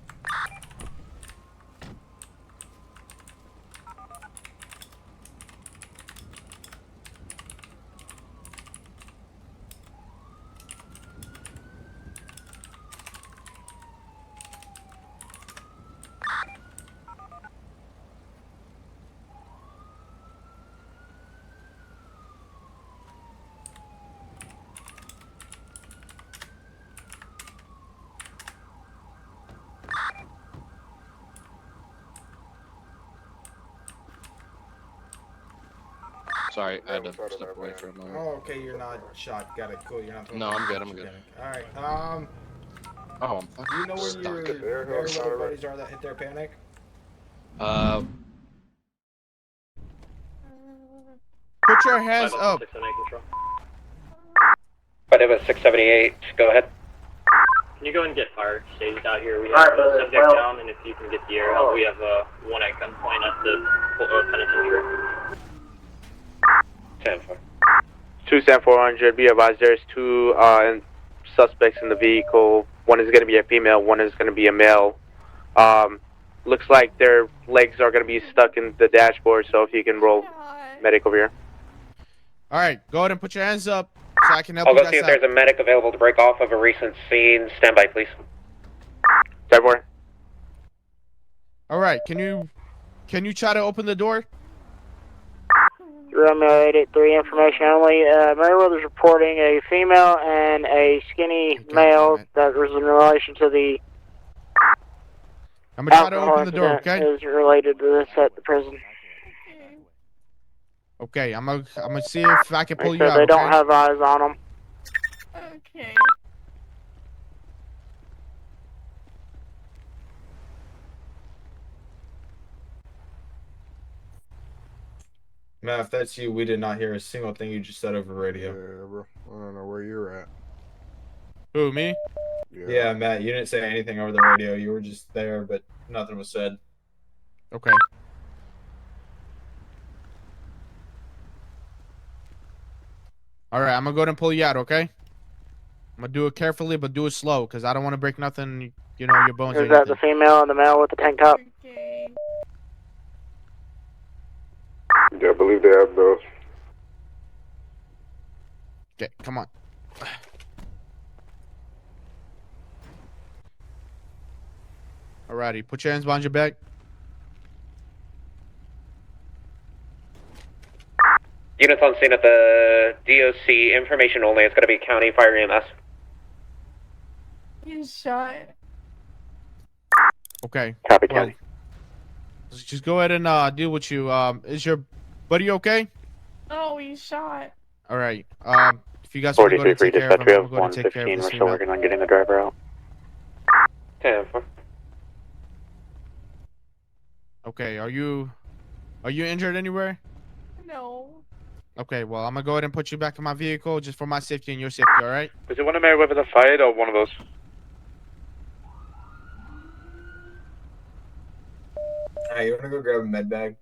Speaker 12: Sorry, I had to step away for a moment.
Speaker 20: Oh, okay, you're not shot. Got it. Cool. You're not.
Speaker 12: No, I'm good. I'm good.
Speaker 20: All right.
Speaker 12: Oh, I'm
Speaker 20: Do you know where
Speaker 12: stuck.
Speaker 20: your Merriweather buddies are that hit their panic?
Speaker 18: Put your hands up.
Speaker 4: But it was 678. Go ahead.
Speaker 21: Can you go and get fire staged out here? We have a subject down, and if you can get the air out, we have one at gunpoint at the penitentiary.
Speaker 4: 10-4.
Speaker 18: 27400. Be advised, there's two suspects in the vehicle. One is going to be a female. One is going to be a male. Looks like their legs are going to be stuck in the dashboard. So if you can roll medic over here.
Speaker 13: All right, go ahead and put your hands up so I can help
Speaker 4: I'll
Speaker 13: you
Speaker 4: go
Speaker 13: guys
Speaker 4: see if
Speaker 13: out.
Speaker 4: there's a medic available to break off of a recent scene. Stand by, please.
Speaker 18: Step
Speaker 13: All right, can you try to open the door?
Speaker 21: Romeo 883, information only. Merriweather's reporting a female and a skinny male that was in relation to the
Speaker 13: I'm gonna try to
Speaker 21: alcohol
Speaker 13: open the door,
Speaker 21: incident
Speaker 13: okay?
Speaker 21: is related to this at the prison.
Speaker 13: Okay, I'm gonna see if I can pull you
Speaker 21: So
Speaker 13: out.
Speaker 21: they don't
Speaker 13: okay?
Speaker 21: have eyes on them.
Speaker 22: Okay.
Speaker 20: Matt, if that's you, we did not hear a single thing you just said over radio.
Speaker 23: Yeah, bro. I don't know where you're at.
Speaker 13: Who, me?
Speaker 20: Yeah, Matt, you didn't say anything over the radio. You were just there, but nothing was said.
Speaker 13: Okay. All right, I'm gonna go ahead and pull you out, okay? I'm gonna do it carefully, but do it slow, cause I don't want to break nothing. You know, your bones.
Speaker 21: Is that the female and the male with the tank top?
Speaker 23: Yeah, I believe they have those.
Speaker 13: Okay, come on. Alrighty, put your hands behind your back.
Speaker 4: Units on scene at the DOC. Information only. It's going to be County Fire EMS.
Speaker 22: He's shot.
Speaker 13: Okay.
Speaker 4: Copy,
Speaker 13: well,
Speaker 4: County.
Speaker 13: let's just go ahead and deal with you. Is your buddy okay?
Speaker 22: Oh, he's shot.
Speaker 13: All right. If you guys want to go ahead and take care of him, I'm going to take care of this
Speaker 4: We're still working on getting the driver out. 10-4.
Speaker 13: Okay. Are you injured anywhere?
Speaker 22: No.
Speaker 13: Okay. Well, I'm gonna go ahead and put you back in my vehicle just for my safety and your safety. All right.
Speaker 18: Was it one of Merriweather that fired or one of those?
Speaker 20: Hey, you wanna go grab a med bag?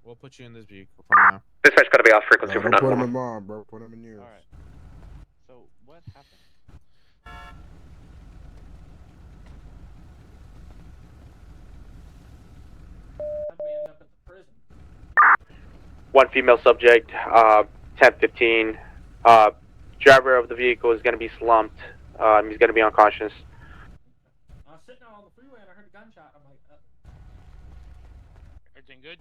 Speaker 13: We'll put you in this vehicle for now.
Speaker 18: Dispatch gotta be off frequency
Speaker 23: No,
Speaker 18: for
Speaker 23: don't put him
Speaker 18: 911.
Speaker 23: in mine, bro. Put him in yours.
Speaker 10: Alright. So, what happened?
Speaker 9: How'd we end up at the prison?
Speaker 18: One female subject, 1015. Driver of the vehicle is gonna be slumped. He's gonna be unconscious.
Speaker 9: I was sitting out on the freeway and I heard a gunshot. I'm like,
Speaker 17: Everything good?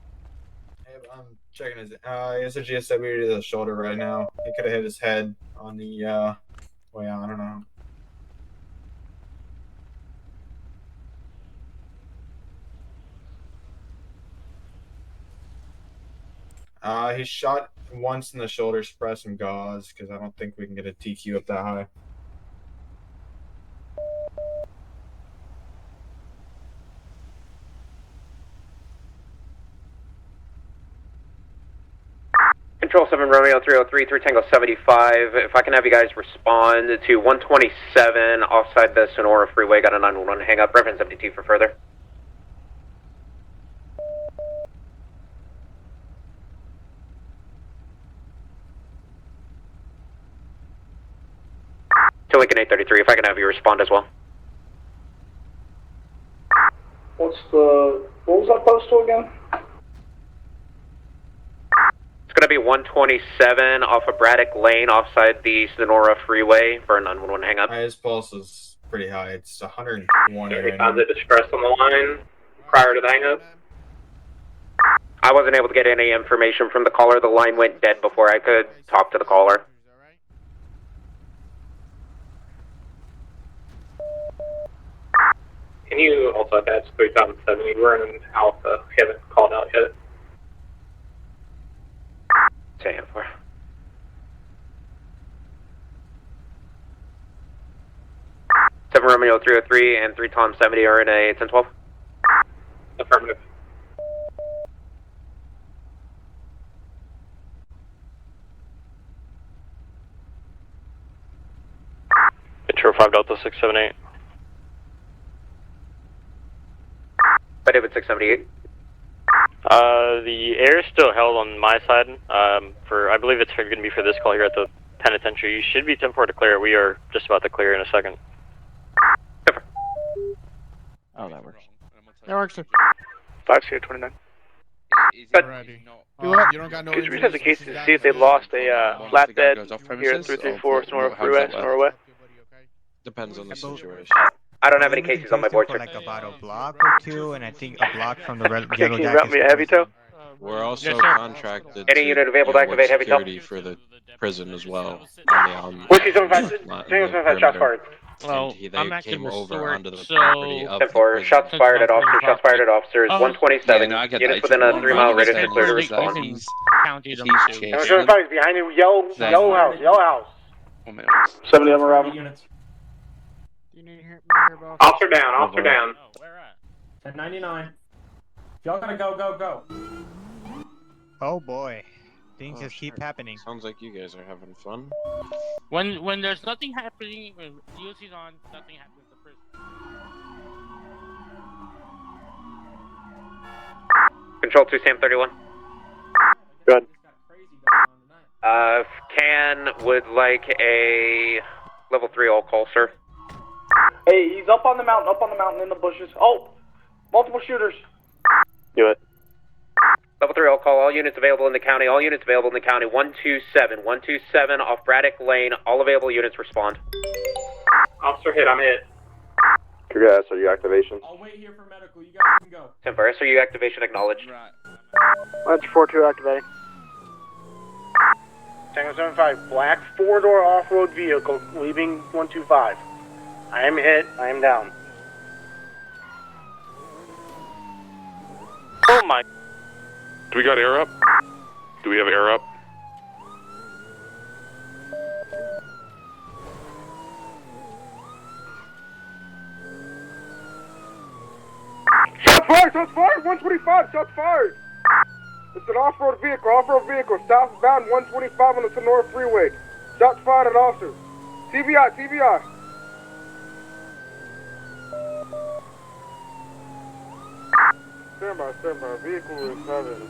Speaker 20: Hey, I'm checking his. He has a GSW to the shoulder right now. He could have hit his head on the way out. I don't know. He's shot once in the shoulder. Spray some gauze because I don't think we can get a TQ up that high.
Speaker 18: Control 7 Romeo 303, 3 Tango 75. If I can have you guys respond to 127 offside the Sonora Freeway. Got a 911 hang up. Reference 72 for further. To Lincoln 833, if I can have you respond as well.
Speaker 1: What was that postal again?
Speaker 18: It's going to be 127 off of Braddock Lane, offside the Sonora Freeway for a 911 hang up.
Speaker 20: His pulse is pretty high. It's 120 right now.
Speaker 21: Positive distress on the line prior to the hang up.
Speaker 18: I wasn't able to get any information from the caller. The line went dead before I could talk to the caller.
Speaker 21: Can you also attach 3070? We're in Alpha. We haven't called out yet.
Speaker 18: Say it for. Seven Romeo 303 and 3 Tom 70 are in a 1012.
Speaker 21: Affirmative.
Speaker 10: Intro 5 Delta 678.
Speaker 18: By David 678.
Speaker 10: The air is still held on my side. I believe it's going to be for this call here at the penitentiary. You should be 10-4 to clear. We are just about to clear in a second.
Speaker 11: Oh, that works.
Speaker 13: That works, sir.
Speaker 10: 5-29.
Speaker 13: Alrighty. You don't got no.
Speaker 18: Could you reach out the case to see if they lost a flatbed here at 334 Sonora Freeway, Sonora Way?
Speaker 12: Depends on the situation.
Speaker 18: I don't have any cases on my board, sir.
Speaker 3: Like about a block or two, and I think a block from the yellow
Speaker 18: Can you route me a heavy tow?
Speaker 12: We're also contracted
Speaker 18: Any
Speaker 12: to
Speaker 18: unit available to activate heavy tow?
Speaker 12: security for the prison as well. On the,
Speaker 18: Whiskey 75, Tango 75, shots fired.
Speaker 12: Well, they came over onto the property of the
Speaker 18: 10-4,
Speaker 12: prison.
Speaker 18: shots fired at officers, shots fired at officers, 127,
Speaker 12: Yeah, no, I get
Speaker 18: units
Speaker 12: that.
Speaker 18: within a 3-mile radius of clear to respond.
Speaker 12: He's chasing.
Speaker 18: Tango 75 is behind you, yellow house.
Speaker 1: 70 of them arriving.
Speaker 21: Officer down, officer down.
Speaker 9: 1099. Y'all gotta go.
Speaker 3: Oh boy, things just keep happening.
Speaker 12: Sounds like you guys are having fun.
Speaker 8: When there's nothing happening, when UC's on, nothing happens at the prison.
Speaker 18: Control 2, Sam 31.
Speaker 1: Good.
Speaker 18: Can would like a level 3 all call, sir.
Speaker 1: Hey, he's up on the mountain in the bushes. Oh, multiple shooters.
Speaker 18: Do it. Level 3 all call, all units available in the county, 127 off Braddock Lane, all available units respond.
Speaker 21: Officer hit, I'm hit.
Speaker 18: Congrats, are you activation?
Speaker 9: I'll wait here for medical. You guys can go.
Speaker 18: 10-4, SRU activation acknowledged.
Speaker 1: That's 4-2 activating.
Speaker 24: Tango 75, black 4-door off-road vehicle leaving 125. I am hit, I am down.
Speaker 10: Oh my.
Speaker 5: Do we got air up? Do we have air up?
Speaker 24: Shots fired, 125, shots fired! It's an off-road vehicle, southbound 125 on the Sonora Freeway. Shots fired at officers. TBI. Stand by, vehicle is headed.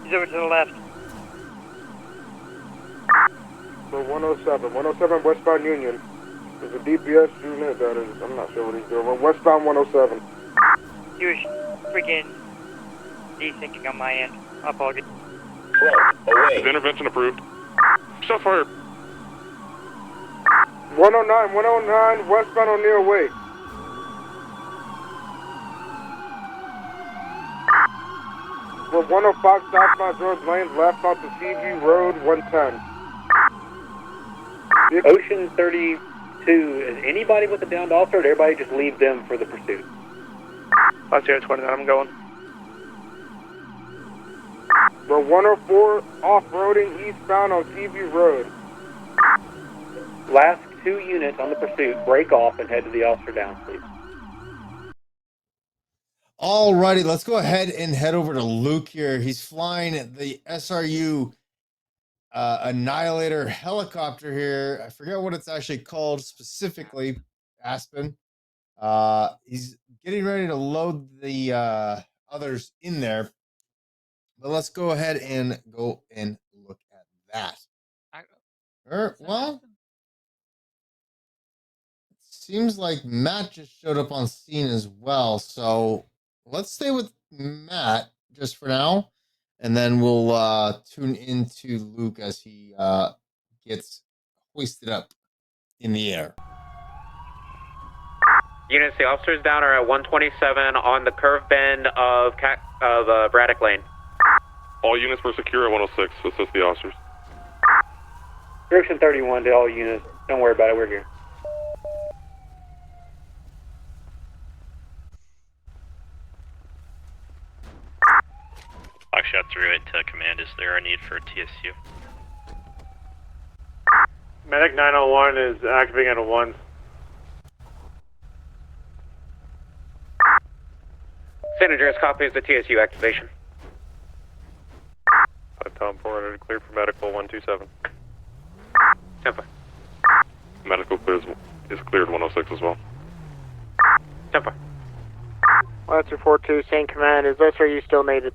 Speaker 6: He's over to the left.
Speaker 24: So 107. 107 westbound Union. There's a DPS unit that is, I'm not sure what he's doing. We're westbound 107.
Speaker 6: He was freaking desyncing on my end. I apologize.
Speaker 5: Is intervention approved? Shot fired.
Speaker 24: 109 westbound O'Neill Way. We're 105 southbound George Lane, left onto Seaview Road 110.
Speaker 14: Ocean 32, is anybody with a downed officer, or did everybody just leave them for the pursuit?
Speaker 6: 5029, I'm going.
Speaker 24: We're 104 off-roading eastbound on Seaview Road.
Speaker 14: Last 2 units on the pursuit, break off and head to the officer down, please.
Speaker 2: Alrighty, let's go ahead and head over to Luke here. He's flying the SRU Annihilator helicopter here. I forget what it's actually called specifically, Aspen. He's getting ready to load the others in there. But let's go ahead and go and look at that. Well, it seems like Matt just showed up on scene as well. So let's stay with Matt just for now. And then we'll tune into Luke as he gets hoisted up in the air.
Speaker 10: Units, the officers down are at 127 on the curve bend of Braddock Lane.
Speaker 5: All units were secure at 106. Assist the officers.
Speaker 14: Ocean 31 to all units. Don't worry about it, we're here.
Speaker 10: Shot through it to command. Is there a need for TSU?
Speaker 15: Medic 901 is activating at a 1.
Speaker 10: San Andreas copies the TSU activation.
Speaker 5: Tom 400 cleared for medical 127.
Speaker 10: Tempo.
Speaker 5: Medical is cleared 106 as well.
Speaker 10: Tempo.
Speaker 6: Lancer 42, same command. Is SRU still needed?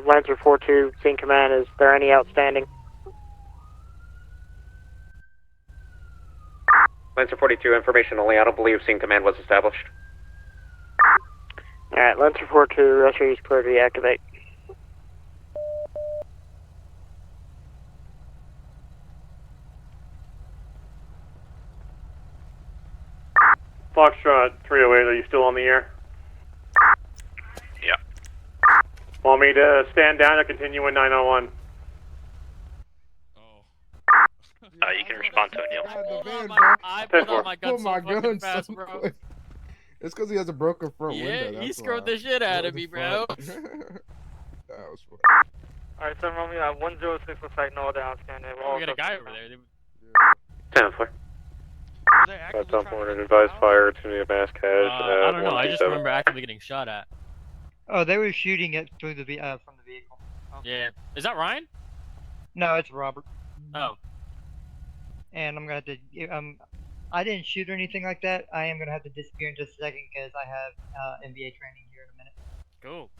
Speaker 6: Lancer 42, same command. Is there any outstanding?
Speaker 10: Lancer 42, information only. I don't believe scene command was established.
Speaker 6: Alright, Lancer 42, SRU is clear to reactivate.
Speaker 15: Foxtrot 308, are you still on the air?
Speaker 10: Yeah.
Speaker 15: Want me to stand down or continue in 901?
Speaker 10: You can respond to it, Neil.
Speaker 8: I pulled out my gun so fucking fast, bro.
Speaker 13: Quick. It's because he has a broken front window.
Speaker 8: Yeah, he screwed the shit out of me, bro.
Speaker 13: That was fun.
Speaker 6: Alright, so Romeo, 106 looks like no other outstanding.
Speaker 8: We got a guy over there.
Speaker 10: 10-4.
Speaker 5: Tom 400 advised fire to the mass cache.
Speaker 8: I don't know. I just remember actively getting shot at.
Speaker 6: Oh, they were shooting it through the from the vehicle. Oh.
Speaker 8: Yeah. Is that Ryan?
Speaker 6: No, it's Robert.
Speaker 8: Oh.
Speaker 6: And I'm gonna have to. I didn't shoot or anything like that. I am gonna have to disappear in just a second because I have NBA training here in a minute.
Speaker 8: Cool.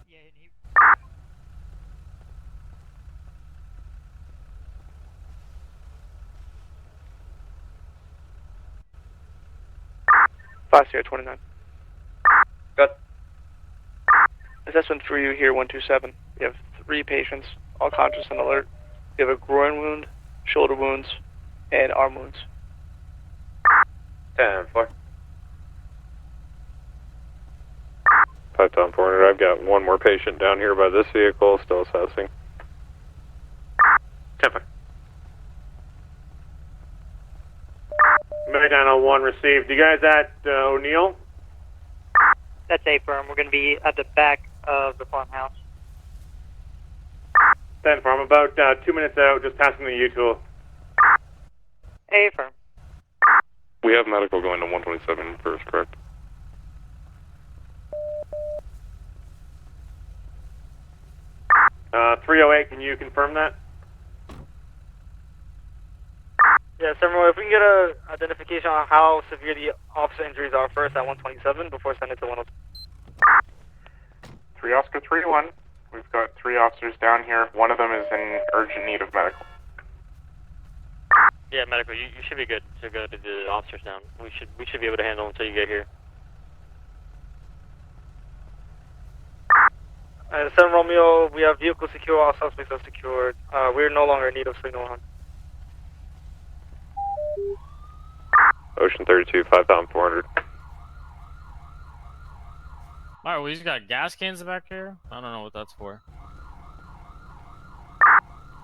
Speaker 6: Yeah, and he.
Speaker 14: Fast 29.
Speaker 10: Good.
Speaker 14: Assessment for you here, 127. You have 3 patients, all conscious and alert. You have a groin wound, shoulder wounds, and arm wounds.
Speaker 10: 10-4.
Speaker 5: 5 Tom 400, I've got one more patient down here by this vehicle, still assessing.
Speaker 10: Tempo.
Speaker 15: Medic 901 received. You guys at O'Neill?
Speaker 6: That's A firm. We're gonna be at the back of the farmhouse.
Speaker 15: 10 firm. About 2 minutes out, just passing the U-tool.
Speaker 6: A firm.
Speaker 5: We have medical going to 127 first, correct?
Speaker 15: Uh, 308, can you confirm that?
Speaker 14: Yeah, Samuel, if we can get a identification on how severe the officer injuries are first at 127 before sending it to 102.
Speaker 5: 3 Oscar 3-1. We've got 3 officers down here. One of them is in urgent need of medical.
Speaker 10: Yeah, medical. You should be good to go to the officers down. We should be able to handle until you get here.
Speaker 14: 7 Romeo, we have vehicle secure, all suspects are secured. We're no longer in need of signal on.
Speaker 5: Ocean 32, 5,400.
Speaker 8: Alright, we just got gas cans back here? I don't know what that's for.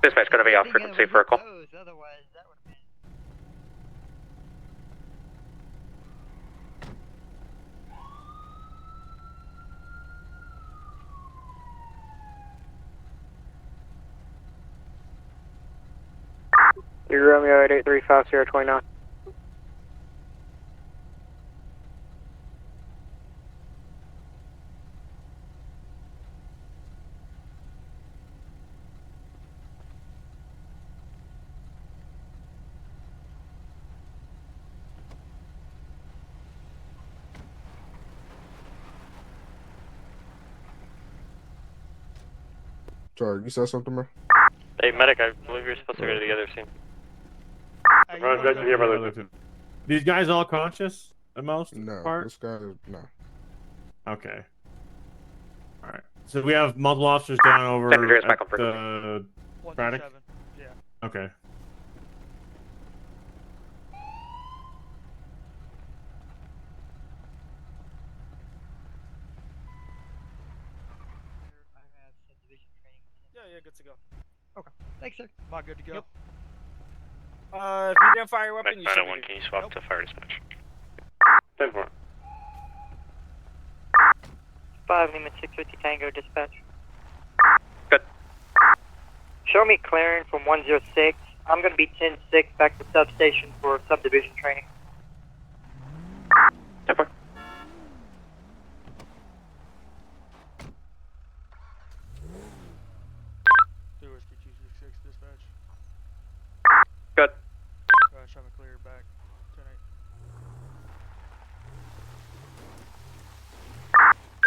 Speaker 18: Dispatch, gonna be off frequency for a call.
Speaker 6: Otherwise, that would have been.
Speaker 14: You're Romeo 8835-029.
Speaker 23: Sorry, you said something, man?
Speaker 10: Hey, medic, I believe you're supposed to go to the other scene.
Speaker 15: These guys all conscious? The most
Speaker 23: No,
Speaker 15: part?
Speaker 23: this guy is no.
Speaker 15: Okay. All right. So we have multiple officers down over
Speaker 18: Senator's back on
Speaker 15: at the Braddock?
Speaker 14: Yeah.
Speaker 15: Okay.
Speaker 14: Yeah, good to go.
Speaker 6: Okay. Thanks, sir. Am I good to go?
Speaker 14: Yep. If you didn't fire your weapon, you should be good.
Speaker 10: Can you swap to fire dispatch?
Speaker 5: 10-4.
Speaker 6: 5 Lima 650 Tango dispatch.
Speaker 18: Good.
Speaker 6: Show me clearing from 106. I'm going to be 10-6 back to substation for subdivision training.
Speaker 18: 10-4.
Speaker 14: Dispatch.
Speaker 18: Good.
Speaker 14: Show me clear back.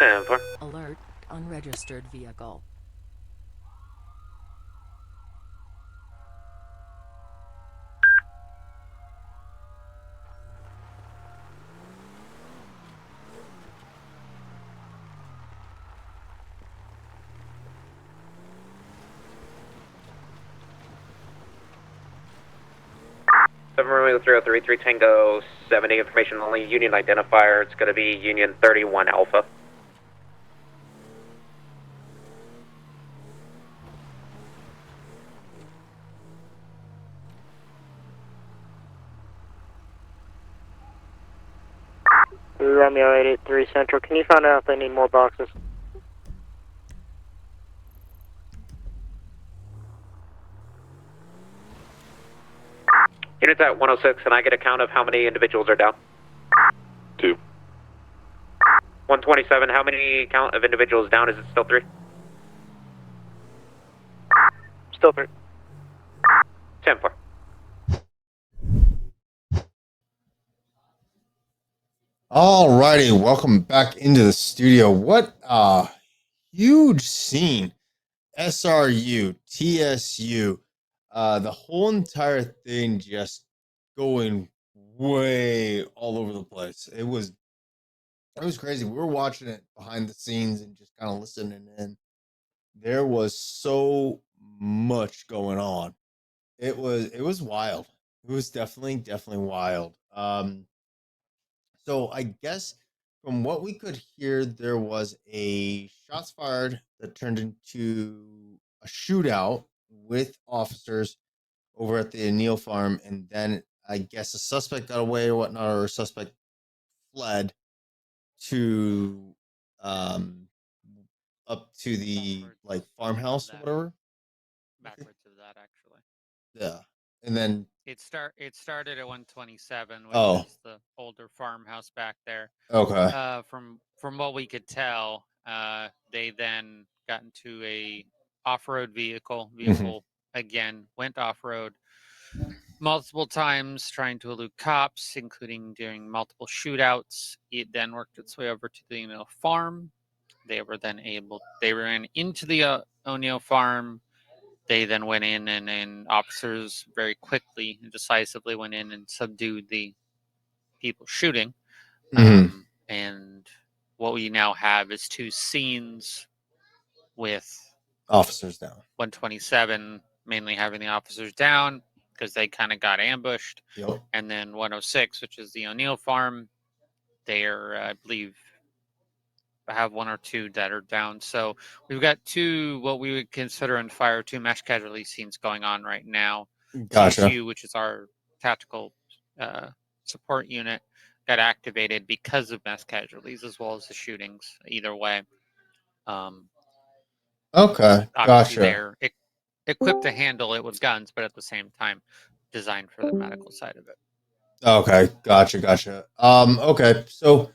Speaker 18: 10-4.
Speaker 4: Alert, unregistered vehicle.
Speaker 18: Romeo 303, 3 Tango 70, information only, Union identifier, it's going to be Union 31 Alpha.
Speaker 14: Romeo 883 Central, can you find out if they need more boxes?
Speaker 18: Units at 106, and I get a count of how many individuals are down?
Speaker 5: 2.
Speaker 18: 127, how many count of individuals down? Is it still 3?
Speaker 14: Still 3.
Speaker 18: 10-4.
Speaker 2: Alrighty, welcome back into the studio. What a huge scene. SRU, TSU, the whole entire thing just going way all over the place. It was crazy. We were watching it behind the scenes and just kind of listening in. There was so much going on. It was wild. It was definitely wild. So I guess from what we could hear, there was a shots fired that turned into a shootout with officers over at the O'Neill farm, and then I guess a suspect got away or whatnot, or a suspect fled to up to the farmhouse or whatever.
Speaker 7: Backwards of that, actually.
Speaker 2: Yeah, and then
Speaker 7: It started at 127, which
Speaker 2: Oh.
Speaker 7: is the older farmhouse back there.
Speaker 2: Okay.
Speaker 7: From what we could tell, they then got into a off-road vehicle. Again went off-road, multiple times trying to elude cops, including during multiple shootouts. It then worked its way over to the O'Neill farm. They ran into the O'Neill farm. They then went in, and officers very quickly and decisively went in and subdued the people shooting. And what we now have is two scenes with
Speaker 2: officers down.
Speaker 7: 127 mainly having the officers down because they kind of got ambushed.
Speaker 2: Yep.
Speaker 7: And then 106, which is the O'Neill farm, they're, I believe, have one or two that are down. So we've got two, what we would consider in fire, two mass casualty scenes going on right now.
Speaker 2: Gotcha.
Speaker 7: TSU, which is our tactical support unit, got activated because of mass casualties as well as the shootings. Either way.
Speaker 2: Okay,
Speaker 7: Obviously,
Speaker 2: gotcha.
Speaker 7: they're equipped to handle it with guns, but at the same time, designed for the medical side of it.
Speaker 2: Okay, gotcha. Okay, so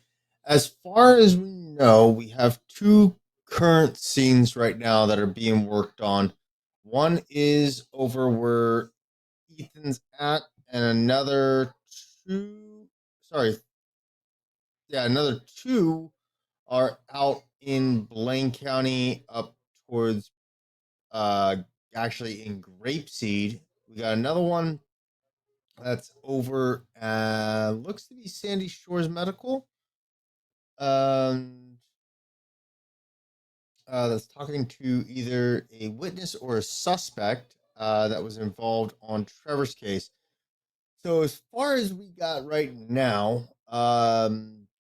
Speaker 2: as far as we know, we have two current scenes right now that are being worked on. One is over where Ethan's at, and another two are out in Blaine County up towards actually in Grapeseed. We got another one that's over looks to be Sandy Shores Medical. That's talking to either a witness or a suspect that was involved on Trevor's case. So as far as we got right now,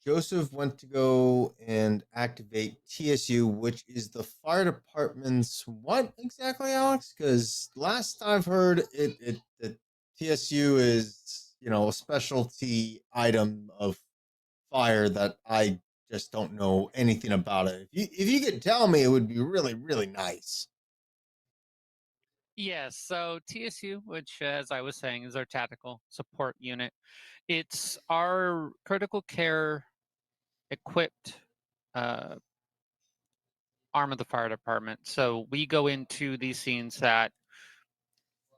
Speaker 2: Joseph went to go and activate TSU, which is the fire department's what exactly, Alex? Because last I've heard, the TSU is, a specialty item of fire that I just don't know anything about it. If you could tell me, it would be really, really nice.
Speaker 7: Yes, so TSU, which, as I was saying, is our tactical support unit. It's our critical care equipped arm of the fire department. So we go into these scenes that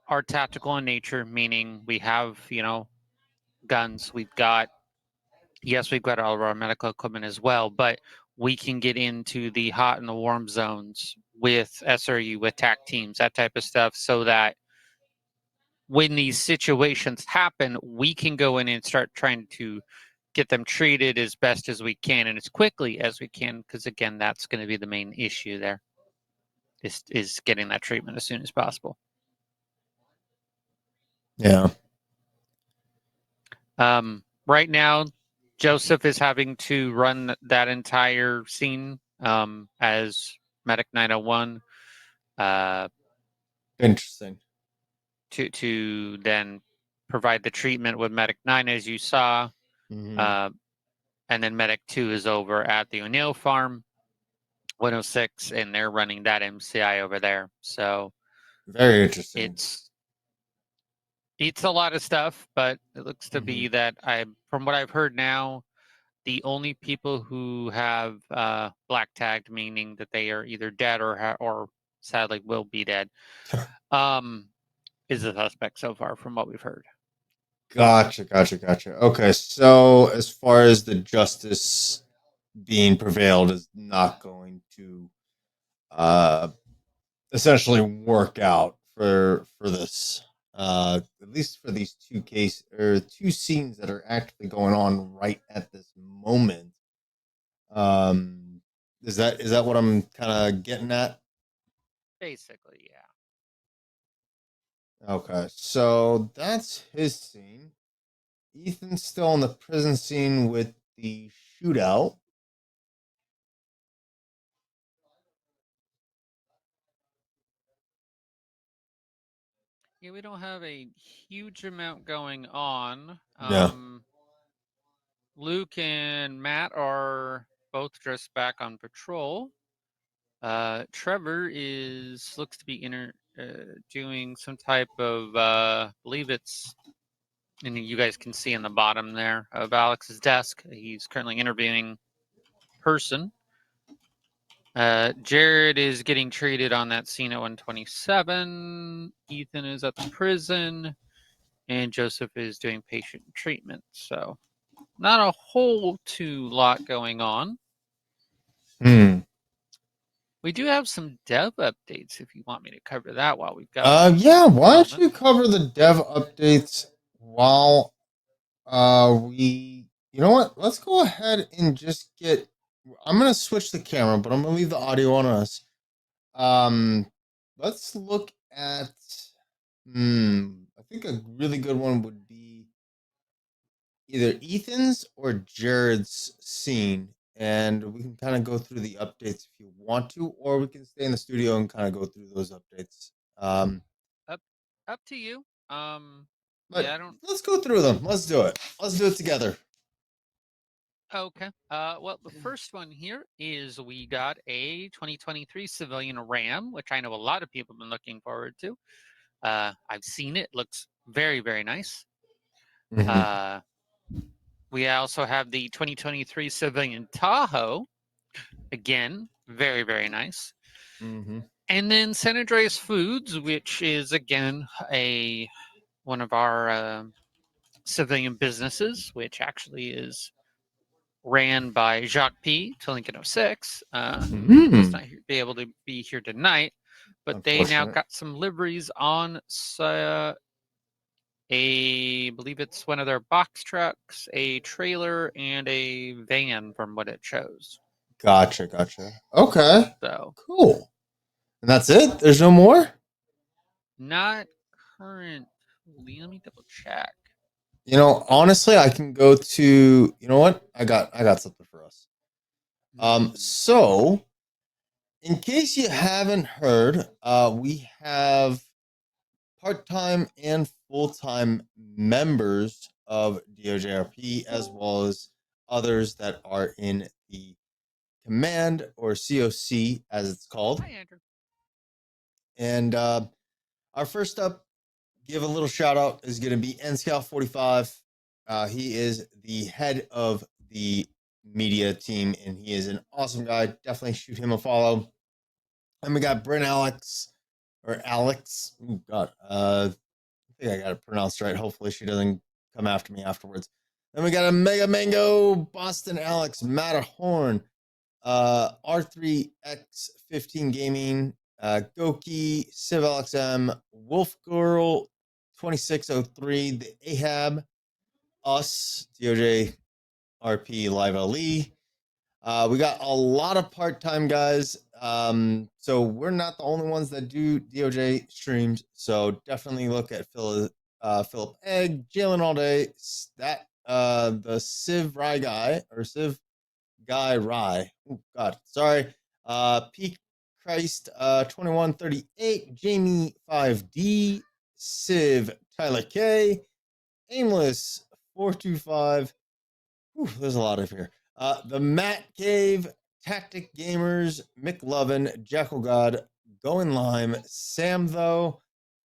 Speaker 7: are tactical in nature, meaning we have, guns. We've got all of our medical equipment as well, but we can get into the hot and the warm zones with SRU, with TAC teams, that type of stuff, so that when these situations happen, we can go in and start trying to get them treated as best as we can and as quickly as we can, because again, that's going to be the main issue there, is getting that treatment as soon as possible.
Speaker 2: Yeah.
Speaker 7: Right now, Joseph is having to run that entire scene as Medic 901.
Speaker 2: Interesting.
Speaker 7: To then provide the treatment with Medic 9, as you saw. And then Medic 2 is over at the O'Neill farm, 106, and they're running that MCI over there. So
Speaker 2: very interesting.
Speaker 7: It's a lot of stuff, but it looks to be that from what I've heard now, the only people who have black tagged, meaning that they are either dead or sadly will be dead, is the suspect so far, from what we've heard.
Speaker 2: Gotcha. Okay, so as far as the justice being prevailed is not going to essentially work out for this, at least for these two scenes that are actually going on right at this moment. Is that what I'm kind of getting at?
Speaker 7: Basically, yeah.
Speaker 2: Okay, so that's his scene. Ethan's still on the prison scene with the shootout.
Speaker 7: Yeah, we don't have a huge amount going on.
Speaker 2: Yeah.
Speaker 7: Luke and Matt are both just back on patrol. Trevor looks to be doing some type of, believe it's, and you guys can see in the bottom there of Alex's desk. He's currently interviewing person. Jared is getting treated on that scene at 127. Ethan is at the prison. and Joseph is doing patient treatment. So not a whole lot going on. We do have some dev updates if you want me to cover that while we've got.
Speaker 2: Yeah, why don't you cover the dev updates while we, you know what? Let's go ahead and just get, I'm going to switch the camera, but I'm going to leave the audio on us. Let's look at, I think a really good one would be either Ethan's or Jared's scene. And we can kind of go through the updates if you want to, or we can stay in the studio and kind of go through those updates.
Speaker 7: Up to you.
Speaker 2: But
Speaker 7: yeah, I don't.
Speaker 2: Let's go through them. Let's do it. Let's do it together.
Speaker 7: Okay. Well, the first one here is we got a 2023 civilian Ram, which I know a lot of people have been looking forward to. I've seen it. Looks very, very nice. We also have the 2023 civilian Tahoe. Again, very, very nice. And then San Andreas Foods, which is again one of our civilian businesses, which actually is ran by Jacques P. to Lincoln 06. He's not be able to be here tonight, but they now got some liveries on believe it's one of their box trucks, a trailer, and a van from what it shows.
Speaker 2: Gotcha. Okay.
Speaker 7: So
Speaker 2: cool. And that's it? There's no more?
Speaker 7: Not currently. Let me double check.
Speaker 2: You know, honestly, I can go to, you know what? I got something for us. So in case you haven't heard, we have part-time and full-time members of DoJRP, as well as others that are in the command, or COC as it's called.
Speaker 7: Hi, Andrew.
Speaker 2: And our first up, give a little shout out, is going to be NScout 45. He is the head of the media team, and he is an awesome guy. Definitely shoot him a follow. And we got Bryn Alex. Oh God, I think I got it pronounced right. Hopefully she doesn't come after me afterwards. Then we got a Mega Mango, Boston Alex, Matterhorn, R3X15 Gaming, Goki, Civ LXM, Wolf Girl 2603, the Ahab, us, DoJRP LiveLE. We got a lot of part-time guys. So we're not the only ones that do DOJ streams. So definitely look at Philip Egg, Jalen All Day, the Civ Rye guy, or Civ Guy Rye. Oh God, sorry. Peak Christ 2138, Jamie 5D, Civ Tyler K, Aimless 425. There's a lot of here. The Matt Cave, Tactic Gamers, McLovin, Jekyll God, Going Lime, Sam Though,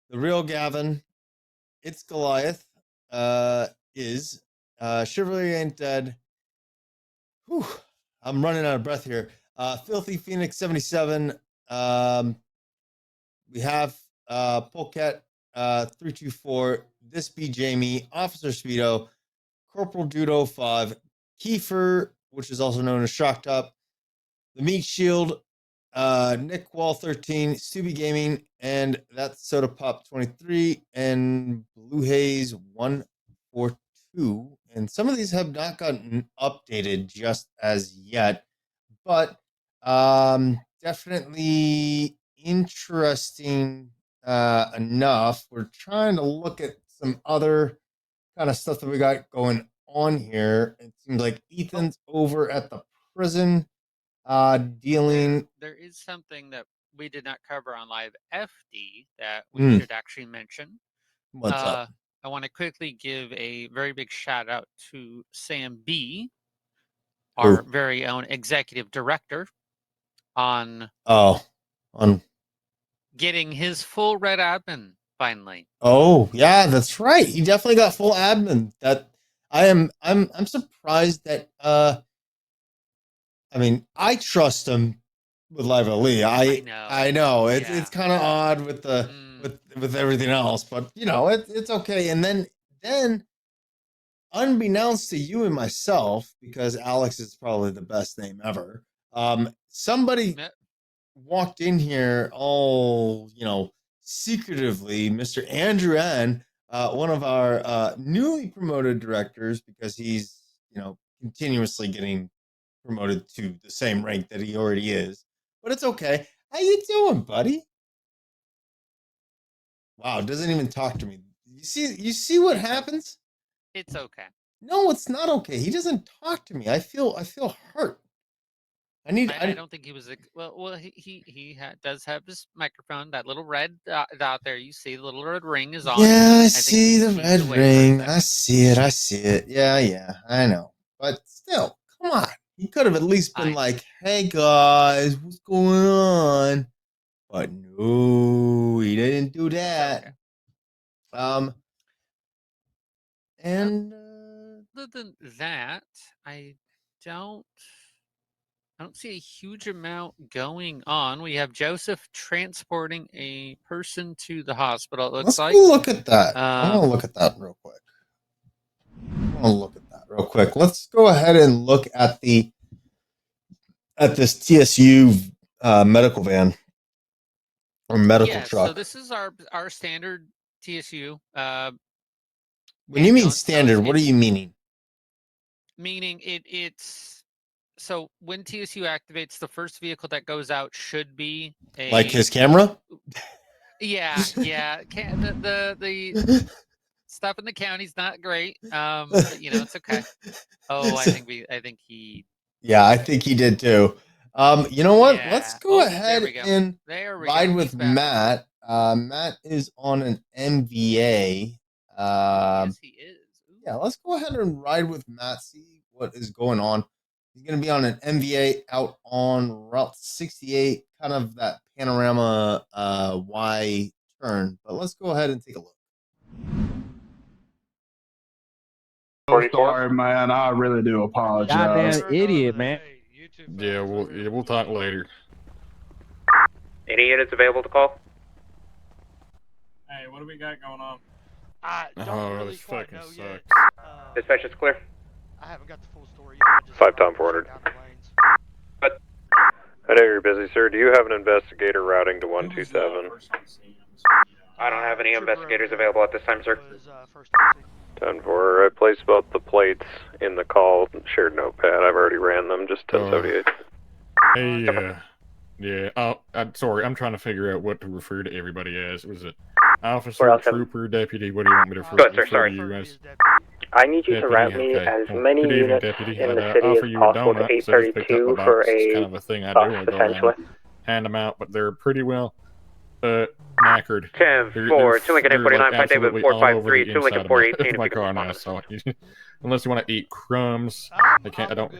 Speaker 2: The Real Gavin, It's Goliath, Chivalry Ain't Dead. I'm running out of breath here. Filthy Phoenix 77. We have Polecat 324, This Be Jamie, Officer Speedo, Corporal Dudo 5, Kiefer, which is also known as Shock Top, The Meat Shield, Nick Wall 13, Stubby Gaming, and that's Soda Pop 23, and Blue Haze 142. And some of these have not gotten updated just as yet, but definitely interesting enough. We're trying to look at some other kind of stuff that we got going on here. It seems like Ethan's over at the prison dealing.
Speaker 7: There is something that we did not cover on Live FD that we should actually mention.
Speaker 2: What's up?
Speaker 7: I want to quickly give a very big shout out to Sam B, our very own executive director, on getting his full red admin finally.
Speaker 2: Oh yeah, that's right. He definitely got full admin. That I'm surprised that I mean, I trust him with LiveLE. I know it's kind of odd with the with everything else. But you know, it's okay. And then, unbeknownst to you and myself, because Alex is probably the best name ever. Somebody walked in here all, secretively, Mr. Andrew N., one of our newly promoted directors, because he's, continuously getting promoted to the same rank that he already is. But it's okay. How you doing, buddy? Wow, doesn't even talk to me. You see what happens?
Speaker 7: It's okay.
Speaker 2: No, it's not okay. He doesn't talk to me. I feel hurt.
Speaker 7: I don't think he was. Well, he does have his microphone. That little red dot there. You see, the little red ring is on.
Speaker 2: Yeah, I
Speaker 7: think
Speaker 2: see the red ring. I see it. Yeah, I know. But still, come on. He could have at least been like, "Hey guys, what's going on?" But no, he didn't do that. And
Speaker 7: other than that, I don't see a huge amount going on. We have Joseph transporting a person to the hospital. It looks
Speaker 2: let's
Speaker 7: like.
Speaker 2: go look at that. I want to look at that real quick. Let's go ahead and look at this TSU medical van or medical truck.
Speaker 7: So this is our standard TSU.
Speaker 2: When you mean standard, what are you meaning?
Speaker 7: Meaning it's so when TSU activates, the first vehicle that goes out should be
Speaker 2: like his camera.
Speaker 7: Yeah. The stuff in the county's not great. But it's okay. Oh, I think he.
Speaker 2: Yeah, I think he did too. You know what? Let's go ahead and ride with Matt. Matt is on an MVA.
Speaker 7: Yes, he is.
Speaker 2: Yeah, let's go ahead and ride with Matt. See what is going on. He's going to be on an MVA out on Route 68, kind of that panorama Y turn. But let's go ahead and take a look.
Speaker 16: Sorry, man. I really do apologize.
Speaker 17: Goddamn idiot, man.
Speaker 19: Yeah, we'll talk later.
Speaker 18: Any units available to call?
Speaker 22: Hey, what do we got going on?
Speaker 19: This fucking sucks.
Speaker 18: Dispatch is clear.
Speaker 25: I haven't got the full story yet.
Speaker 5: 5 Tom 400. I know you're busy, sir. Do you have an investigator routing to 127?
Speaker 18: I don't have any investigators available at this time, sir.
Speaker 5: 10-4. I placed both the plates in the call shared notepad. I've already ran them. Just 1078.
Speaker 19: Hey, yeah. I'm sorry. I'm trying to figure out what to refer to everybody as. Was it officer, trooper, deputy? What do you want me to refer to you as?
Speaker 26: I need you to route me as many units in the city as possible to 832 for a
Speaker 19: kind of a thing I
Speaker 26: bus,
Speaker 19: do. I go
Speaker 26: essentially.
Speaker 19: around, hand them out, but they're pretty well knackered.
Speaker 18: 10-4, 2 Lincoln 849, 5 David 453, 2 Lincoln 418 if
Speaker 19: my
Speaker 18: you can
Speaker 19: car now,
Speaker 18: respond.
Speaker 19: so unless you want to eat crumbs, I can't. I don't.
Speaker 18: 2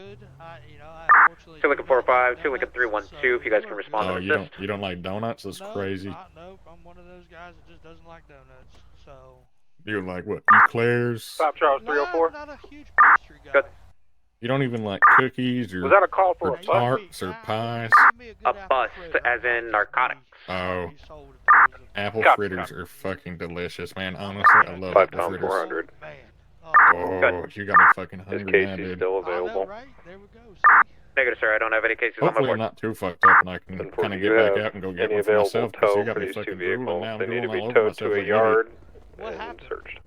Speaker 18: Lincoln 45, 2 Lincoln 312 if you guys can respond.
Speaker 19: Oh, you don't like donuts? That's crazy.
Speaker 25: Nope, I'm one of those guys that just doesn't like donuts. So.
Speaker 19: You like what? Eclairs?
Speaker 18: Stop Charles 304.
Speaker 25: Not a huge pastry guy.
Speaker 19: You don't even like cookies or,
Speaker 18: Was that a call for a
Speaker 19: tarts or pies?
Speaker 18: A bust, as in narcotics.
Speaker 19: Oh. Apple fritters are fucking delicious, man. Honestly, I love
Speaker 5: 5
Speaker 19: apple
Speaker 5: Tom
Speaker 19: fritters.
Speaker 5: 400.
Speaker 19: Oh, you got me fucking hungry now,
Speaker 5: Is Casey
Speaker 19: dude.
Speaker 5: still available?
Speaker 18: Negative, sir. I don't have any cases on my
Speaker 19: Hopefully
Speaker 18: board.
Speaker 19: not too fucked up and I can kind of get back out and go get one for myself because you got me fucking drooling now. I'm
Speaker 5: They need to
Speaker 19: drooling all
Speaker 5: be
Speaker 19: over
Speaker 5: towed
Speaker 19: myself
Speaker 5: to a
Speaker 19: like an
Speaker 5: yard
Speaker 19: idiot.
Speaker 5: and searched.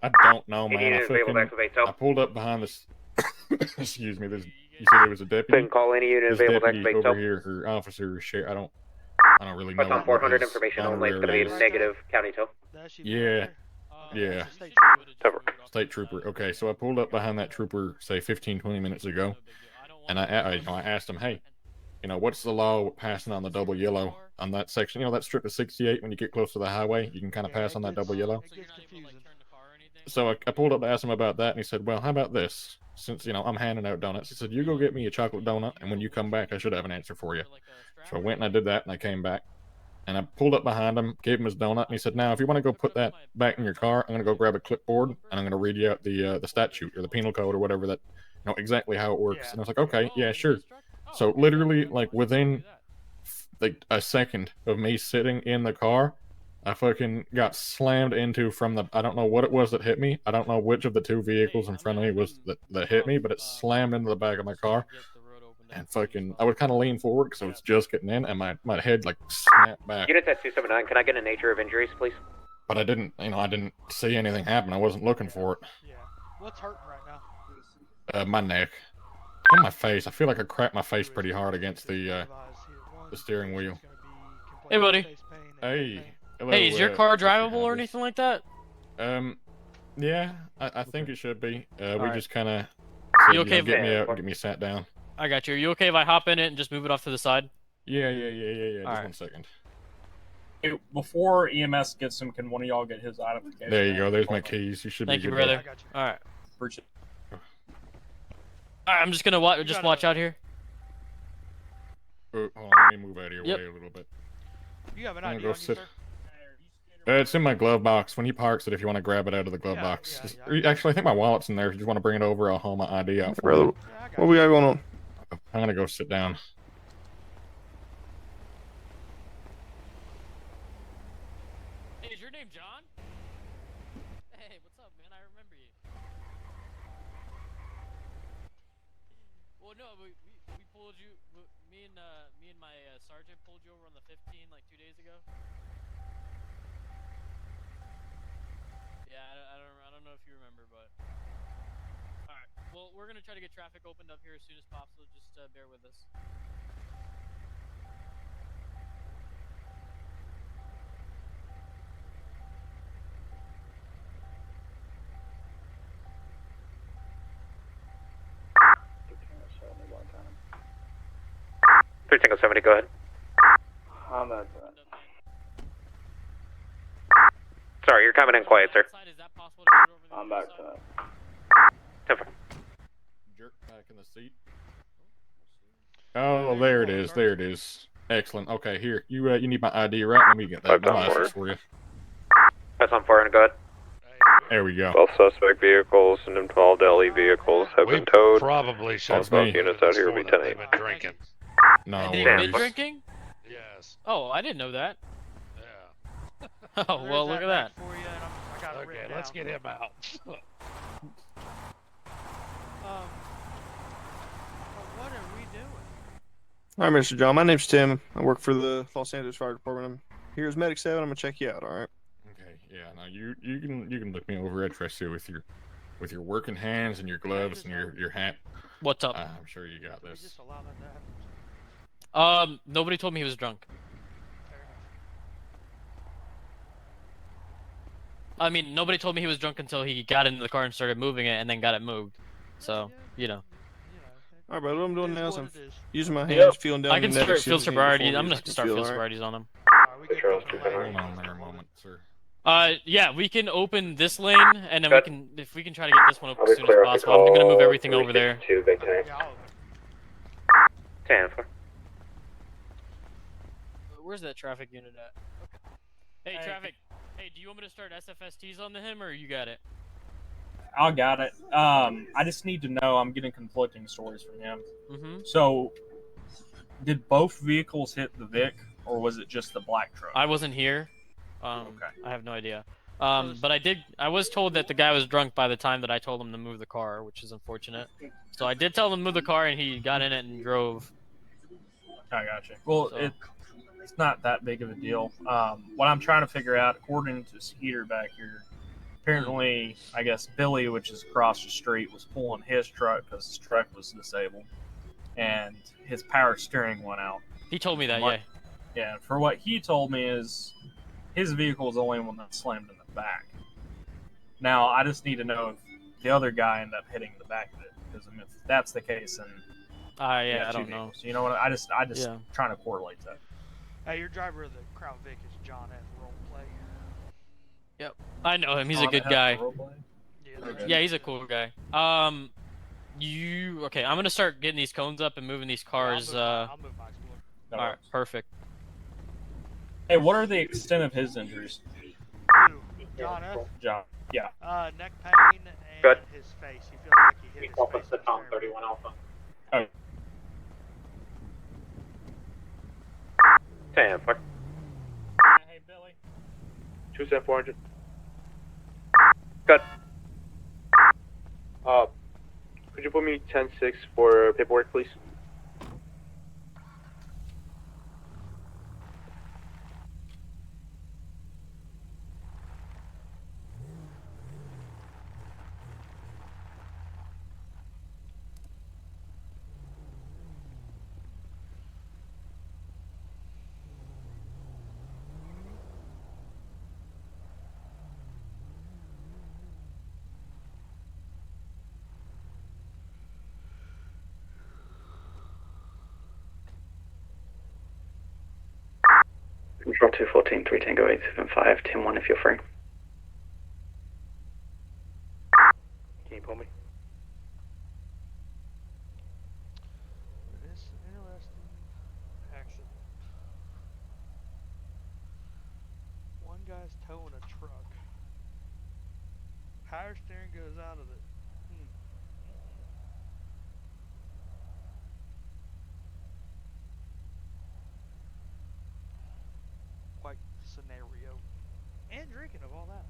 Speaker 19: I don't know, man. I pulled up behind this. Excuse me. You said there was a deputy.
Speaker 18: Couldn't call any unit
Speaker 19: This
Speaker 18: available to
Speaker 19: deputy
Speaker 18: activate
Speaker 19: over
Speaker 18: tow.
Speaker 19: here, her officer, or sheriff. I don't really know.
Speaker 18: What's on
Speaker 19: what
Speaker 18: 400
Speaker 19: his
Speaker 18: information only. It's
Speaker 19: honorary
Speaker 18: going to be
Speaker 19: is.
Speaker 18: negative county tow.
Speaker 19: Yeah. State trooper. Okay, so I pulled up behind that trooper, say 15, 20 minutes ago, and I asked him, hey, what's the law with passing on the double yellow on that section? That strip of 68, when you get close to the highway, you can kind of pass on that double yellow. So I pulled up to ask him about that, and he said, well, how about this? Since, I'm handing out donuts. He said, you go get me a chocolate donut, and when you come back, I should have an answer for you. So I went and I did that, and I came back. And I pulled up behind him, gave him his donut, and he said, now, if you want to go put that back in your car, I'm going to go grab a clipboard, and I'm going to read you out the statute, or the penal code, or whatever that, exactly how it works. And I was like, okay, yeah, sure. So literally, within, a second of me sitting in the car, I fucking got slammed into from the. I don't know what it was that hit me. I don't know which of the two vehicles in front of me was that hit me, but it slammed into the back of my car. And fucking, I would kind of lean forward because I was just getting in, and my head like snapped back.
Speaker 18: Unit at 279, can I get a nature of injuries, please?
Speaker 19: But I didn't, I didn't see anything happen. I wasn't looking for it.
Speaker 25: Yeah. What's hurting right now?
Speaker 19: My neck, and my face. I feel like I cracked my face pretty hard against the steering wheel.
Speaker 7: Hey, buddy.
Speaker 19: Hey. Hello,
Speaker 7: Hey, is your car drivable or anything like that?
Speaker 19: Yeah, I think it should be. We
Speaker 7: Alright.
Speaker 19: just kind of.
Speaker 7: You okay?
Speaker 19: Get me sat down.
Speaker 7: I got you. Are you okay if I hop in it and just move it off to the side?
Speaker 19: Yeah. Just
Speaker 7: Alright.
Speaker 19: 1 second.
Speaker 3: Hey, before EMS gets him, can one of y'all get his identification?
Speaker 19: There you go. There's my keys. You should
Speaker 7: Thank
Speaker 19: be
Speaker 7: you,
Speaker 19: good.
Speaker 7: brother. All right.
Speaker 3: Appreciate
Speaker 7: All right, I'm just gonna watch out here.
Speaker 19: Hold on, let me move out of your way a little bit.
Speaker 25: You have an
Speaker 19: I'm
Speaker 25: ID
Speaker 19: gonna
Speaker 25: on
Speaker 19: go
Speaker 25: you,
Speaker 19: sit.
Speaker 25: sir?
Speaker 19: It's in my glove box. When he parks it, if you want to grab it out of the glove box. Actually, I think my wallet's in there. If you just want to bring it over, I'll haul my ID out for
Speaker 23: Brother,
Speaker 19: you.
Speaker 23: what we got going on?
Speaker 19: I'm gonna go sit down.
Speaker 7: Hey, is your name John? Hey, what's up, man? I remember you. Well, no, we pulled you. Me and my sergeant pulled you over on the 15 like 2 days ago. Yeah, I don't know if you remember, but all right. Well, we're gonna try to get traffic opened up here as soon as possible. Just bear with us.
Speaker 18: Tango 70, go ahead.
Speaker 1: I'm at
Speaker 18: Sorry, you're coming in quiet, sir.
Speaker 1: I'm back to that.
Speaker 19: Jerk back in the seat. Oh, there it is. There it is. Excellent. Okay, here. You need my ID, right? Let me get that license for you.
Speaker 18: That's on fire and go ahead.
Speaker 19: There we go.
Speaker 5: Both suspect vehicles and involved LE vehicles have been towed.
Speaker 11: Probably should.
Speaker 5: All both units out here will be 10-8.
Speaker 11: Been drinking.
Speaker 19: No
Speaker 7: They've
Speaker 19: worries.
Speaker 7: been drinking?
Speaker 11: Yes.
Speaker 7: Oh, I didn't know that.
Speaker 11: Yeah.
Speaker 7: Oh, well, look at that.
Speaker 11: Okay, let's get him out.
Speaker 25: What are we doing?
Speaker 23: All right, Mr. John. My name's Tim. I work for the Los Angeles Fire Department. I'm here as Medic 7. I'm gonna check you out. All right.
Speaker 19: Okay. Yeah. Now you can look me over. I trust you with your working hands and your gloves and your hat.
Speaker 7: What's up?
Speaker 19: I'm sure you got this.
Speaker 7: Nobody told me he was drunk. I mean, nobody told me he was drunk until he got into the car and started moving it, and then got it moved. So, you know.
Speaker 23: All right, brother. What I'm doing now is I'm using my hands, feeling down.
Speaker 7: I can
Speaker 23: your neck,
Speaker 7: start
Speaker 23: see
Speaker 7: field
Speaker 23: if there's any
Speaker 7: sobriety. I'm
Speaker 23: deformities
Speaker 7: gonna
Speaker 23: I can
Speaker 7: start
Speaker 23: feel,
Speaker 7: field
Speaker 23: all right?
Speaker 7: sobrieties on him.
Speaker 19: Hold on there a moment, sir.
Speaker 7: Yeah, we can open this lane, and then if we can try to get this one open as soon as possible. I'm gonna move everything over there.
Speaker 18: 10.
Speaker 7: Where's that traffic unit at? Okay. Hey, traffic. Hey, do you want me to start SFSTs on him, or you got it?
Speaker 3: I got it. I just need to know. I'm getting conflicting stories from him.
Speaker 7: Mhm.
Speaker 3: So, did both vehicles hit the Vic, or was it just the black truck?
Speaker 7: I wasn't here. Okay. I have no idea. But I was told that the guy was drunk by the time that I told him to move the car, which is unfortunate. So I did tell him to move the car, and he got in it and drove.
Speaker 3: I gotcha. Well,
Speaker 7: So-
Speaker 3: it's not that big of a deal. What I'm trying to figure out, according to Skeeter back here, apparently, I guess Billy, which is across the street, was pulling his truck because his truck was disabled, and his power steering went out.
Speaker 7: He told me that, yeah.
Speaker 3: Yeah, for what he told me is his vehicle was the only one that slammed in the back. Now, I just need to know if the other guy ended up hitting the back of it, because I mean, if that's the case, then
Speaker 7: Yeah, I
Speaker 3: two
Speaker 7: don't know.
Speaker 3: vehicles. You know what? I just
Speaker 7: Yeah.
Speaker 3: trying to correlate that.
Speaker 25: Hey, your driver of the Crown Vic is John F. Roleplay.
Speaker 7: Yep. I know him. He's a
Speaker 3: John
Speaker 7: good
Speaker 3: F.
Speaker 7: guy.
Speaker 3: Roleplay?
Speaker 7: Yeah, he's a cool guy. Okay, I'm gonna start getting these cones up and moving these cars.
Speaker 25: I'll move my Explorer.
Speaker 7: All right, perfect.
Speaker 3: Hey, what are the extent of his injuries?
Speaker 25: John F.
Speaker 3: John. Yeah.
Speaker 25: Neck pain and his face. He feels like he hit his face.
Speaker 21: the Tom 31 Alpha.
Speaker 3: Oh.
Speaker 18: 10.
Speaker 3: Hey, Billy.
Speaker 18: 27400. Good. Could you put me 10-6 for paperwork, please?
Speaker 26: Control 214, 3 Tango 875, Tim 1 if you're free.
Speaker 18: Can you pull me?
Speaker 25: This interesting accident. One guy's towing a truck. Power steering goes out of it. Quite scenario. And drinking of all that.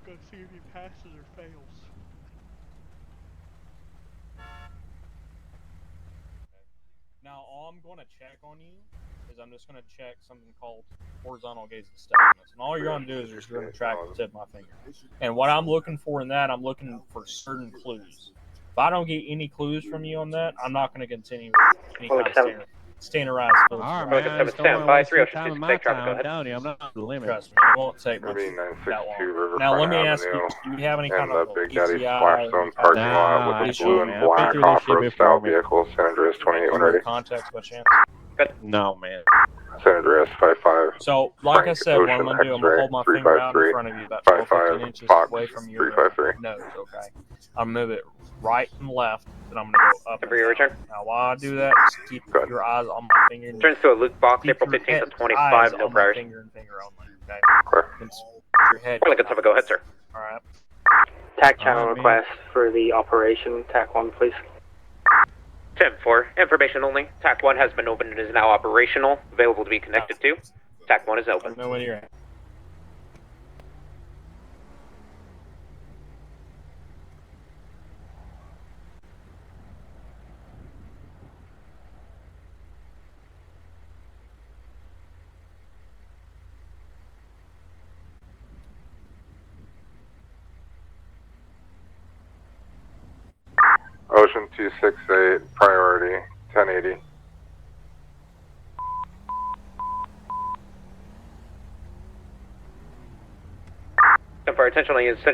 Speaker 25: Go see if he passes or fails.
Speaker 3: Now, all I'm going to check on you is I'm just going to check something called horizontal gaze and steadiness. And all you're going to do is just going to track the tip of my finger. And what I'm looking for in that, I'm looking for certain clues. If I don't get any clues from you on that, I'm not going to continue with any kind of standardized filter.
Speaker 26: All right, man. Stand by 3 Ocean 2 take traffic. Go ahead. Down here. I'm not the limit.
Speaker 3: Trust me, it won't take much that long. Now, let me ask you, do you have any kind of
Speaker 5: Big Daddy
Speaker 3: ECI
Speaker 5: Splash Zone parking lot with the blue and black off-road style vehicle, San Andreas 28
Speaker 3: context by chance?
Speaker 26: No, man.
Speaker 5: San Andreas 55.
Speaker 3: So, like I said, what I'm going to do, I'm going to hold my finger out in front of you about 12, 15 inches away from your nose, okay? I'll move it right and left, and I'm going to go up and down. Now, while I do that, just keep your eyes on my finger.
Speaker 18: Turns to a Luke box, April 15th of 25, no priors.
Speaker 3: Finger and finger only, okay? Your head.
Speaker 18: Really good stuff. Go ahead, sir.
Speaker 3: All right.
Speaker 26: TAC channel request for the operation. TAC 1, please.
Speaker 18: 10-4, information only. TAC 1 has been opened and is now operational, available to be connected to. TAC 1 is open.
Speaker 3: I know when you're at.
Speaker 5: Ocean 268, priority, 1080.
Speaker 18: And for attention units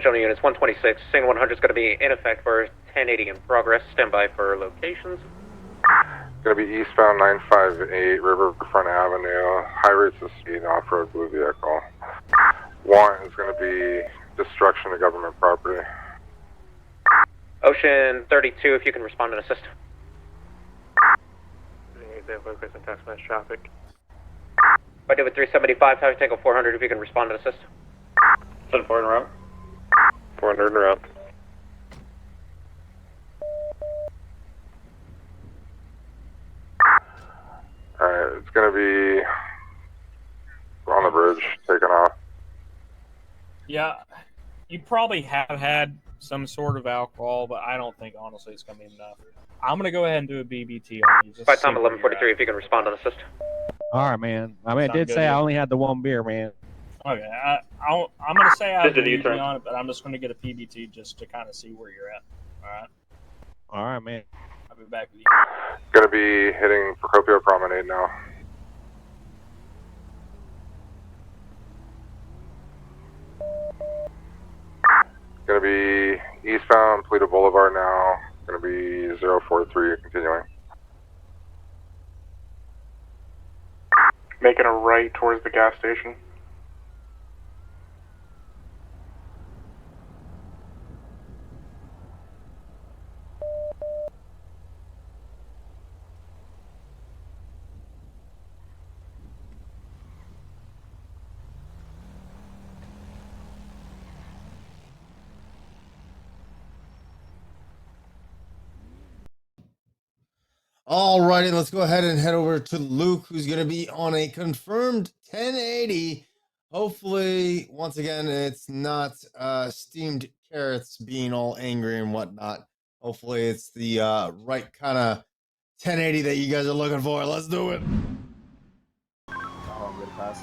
Speaker 18: 126, Scene 100 is going to be in effect for 1080 in progress. Stand by for locations.
Speaker 5: Going to be eastbound 958, Riverfront Avenue, high rates of speed, off-road blue vehicle. Warrant is going to be destruction of government property.
Speaker 18: Ocean 32, if you can respond and assist.
Speaker 5: Traffic.
Speaker 18: I do with 375, Tower Tango 400, if you can respond and assist.
Speaker 10: 7-4 en route.
Speaker 5: 400 en route. Alright, it's going to be on the bridge, taking off.
Speaker 3: Yeah, you probably have had some sort of alcohol, but I don't think, honestly, it's going to be enough. I'm going to go ahead and do a BBT on you.
Speaker 18: By time 11:43, if you can respond and assist.
Speaker 26: All right, man. I mean, I did say I only had the one beer, man.
Speaker 3: Okay, I'm going to say I have a BBT on it, but I'm just going to get a PBT just to kind of see where you're at. All right?
Speaker 26: All right, man.
Speaker 3: I'll be back with you.
Speaker 5: Going to be hitting Procopio Promenade now. Going to be eastbound Toledo Boulevard now. Going to be 043 continuing.
Speaker 9: Making a right towards the gas station.
Speaker 2: Alrighty, let's go ahead and head over to Luke, who's going to be on a confirmed 1080. Hopefully, once again, it's not steamed carrots being all angry and whatnot. Hopefully, it's the right kind of 1080 that you guys are looking for. Let's do it.
Speaker 12: Oh, I'm gonna pass.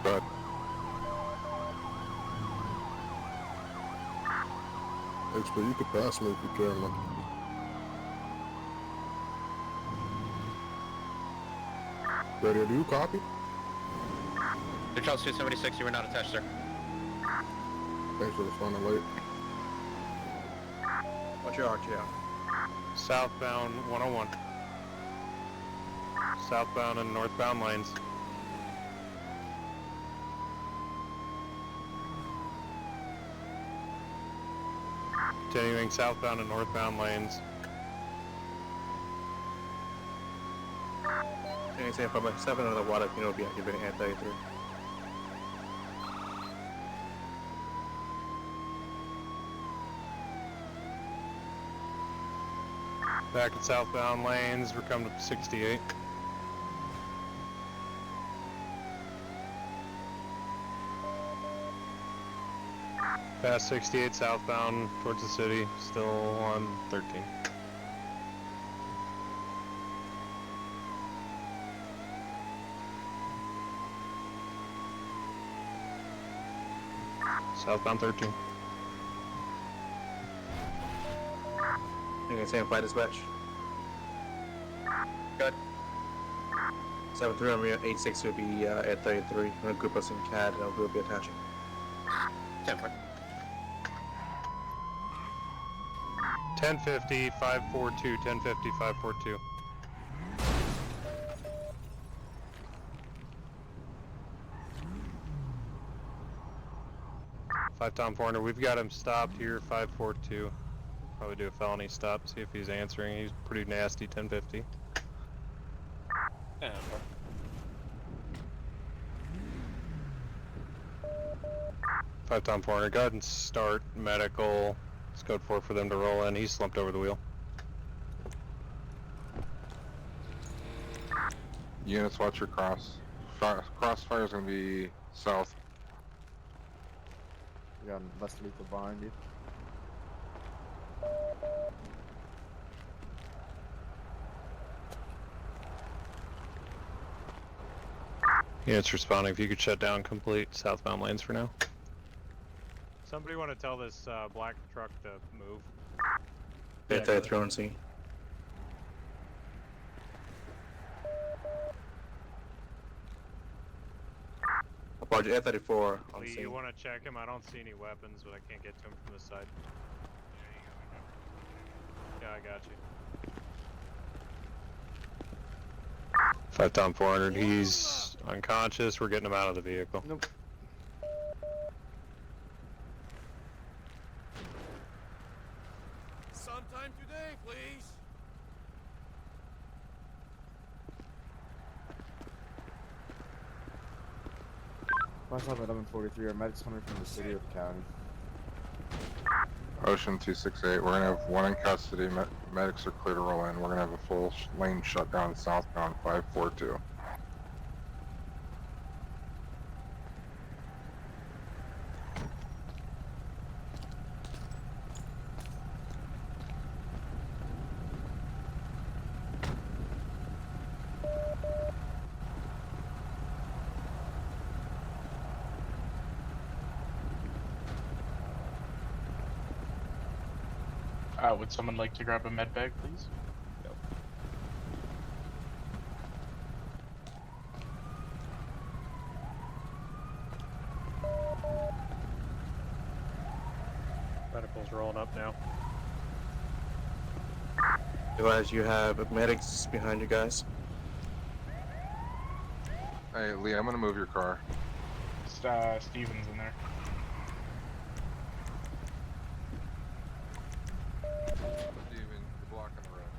Speaker 5: But
Speaker 13: Expert, you could pass me if you can. Man. Radio, do you copy?
Speaker 17: The Charles 276, you were not attached, sir.
Speaker 13: Thanks for responding late.
Speaker 17: What's your RTO?
Speaker 20: Southbound 101. Southbound and northbound lanes. Continuing southbound and northbound lanes.
Speaker 17: Anything from 7 on the water, you know, will be activating at 33.
Speaker 20: Back at southbound lanes, we're coming up to 68. Past 68 southbound towards the city, still on 13. Southbound 13.
Speaker 17: You can say flight dispatch. Good. 73 on 86 will be at 33. I'm gonna group us in CAD and we'll be attaching. 10-4.
Speaker 20: 1050, 542, 1050, 542. Tom 400, we've got him stopped here, 542. Probably do a felony stop, see if he's answering. He's pretty nasty, 1050.
Speaker 17: Yeah.
Speaker 20: 5 Tom 400, go ahead and start medical. It's code 4 for them to roll in. He's slumped over the wheel.
Speaker 5: units, watch your cross. Crossfire is going to be south.
Speaker 12: We got less lethal behind you.
Speaker 20: Units responding. If you could shut down complete southbound lanes for now. Somebody want to tell this black truck to move?
Speaker 17: Yeah, 33 on scene. Apology, F-34 on
Speaker 20: Lee,
Speaker 17: scene.
Speaker 20: you want to check him? I don't see any weapons, but I can't get to him from this side. Yeah, I got you. 5 Tom 400, he's unconscious. We're getting him out of the vehicle.
Speaker 12: Nope.
Speaker 11: Sometime today, please.
Speaker 12: Last up at 11:43. Our medics coming from the city or the county.
Speaker 5: Ocean 268, we're going to have one in custody. Medics are clear to roll in. We're going to have a full lane shut down southbound 542.
Speaker 9: Would someone like to grab a med bag, please?
Speaker 20: Yep. Medical's rolling up now.
Speaker 17: Advise you have medics behind you guys.
Speaker 5: Hey, Lee, I'm going to move your car.
Speaker 9: Steven's in there.
Speaker 5: Steven, you're blocking the road.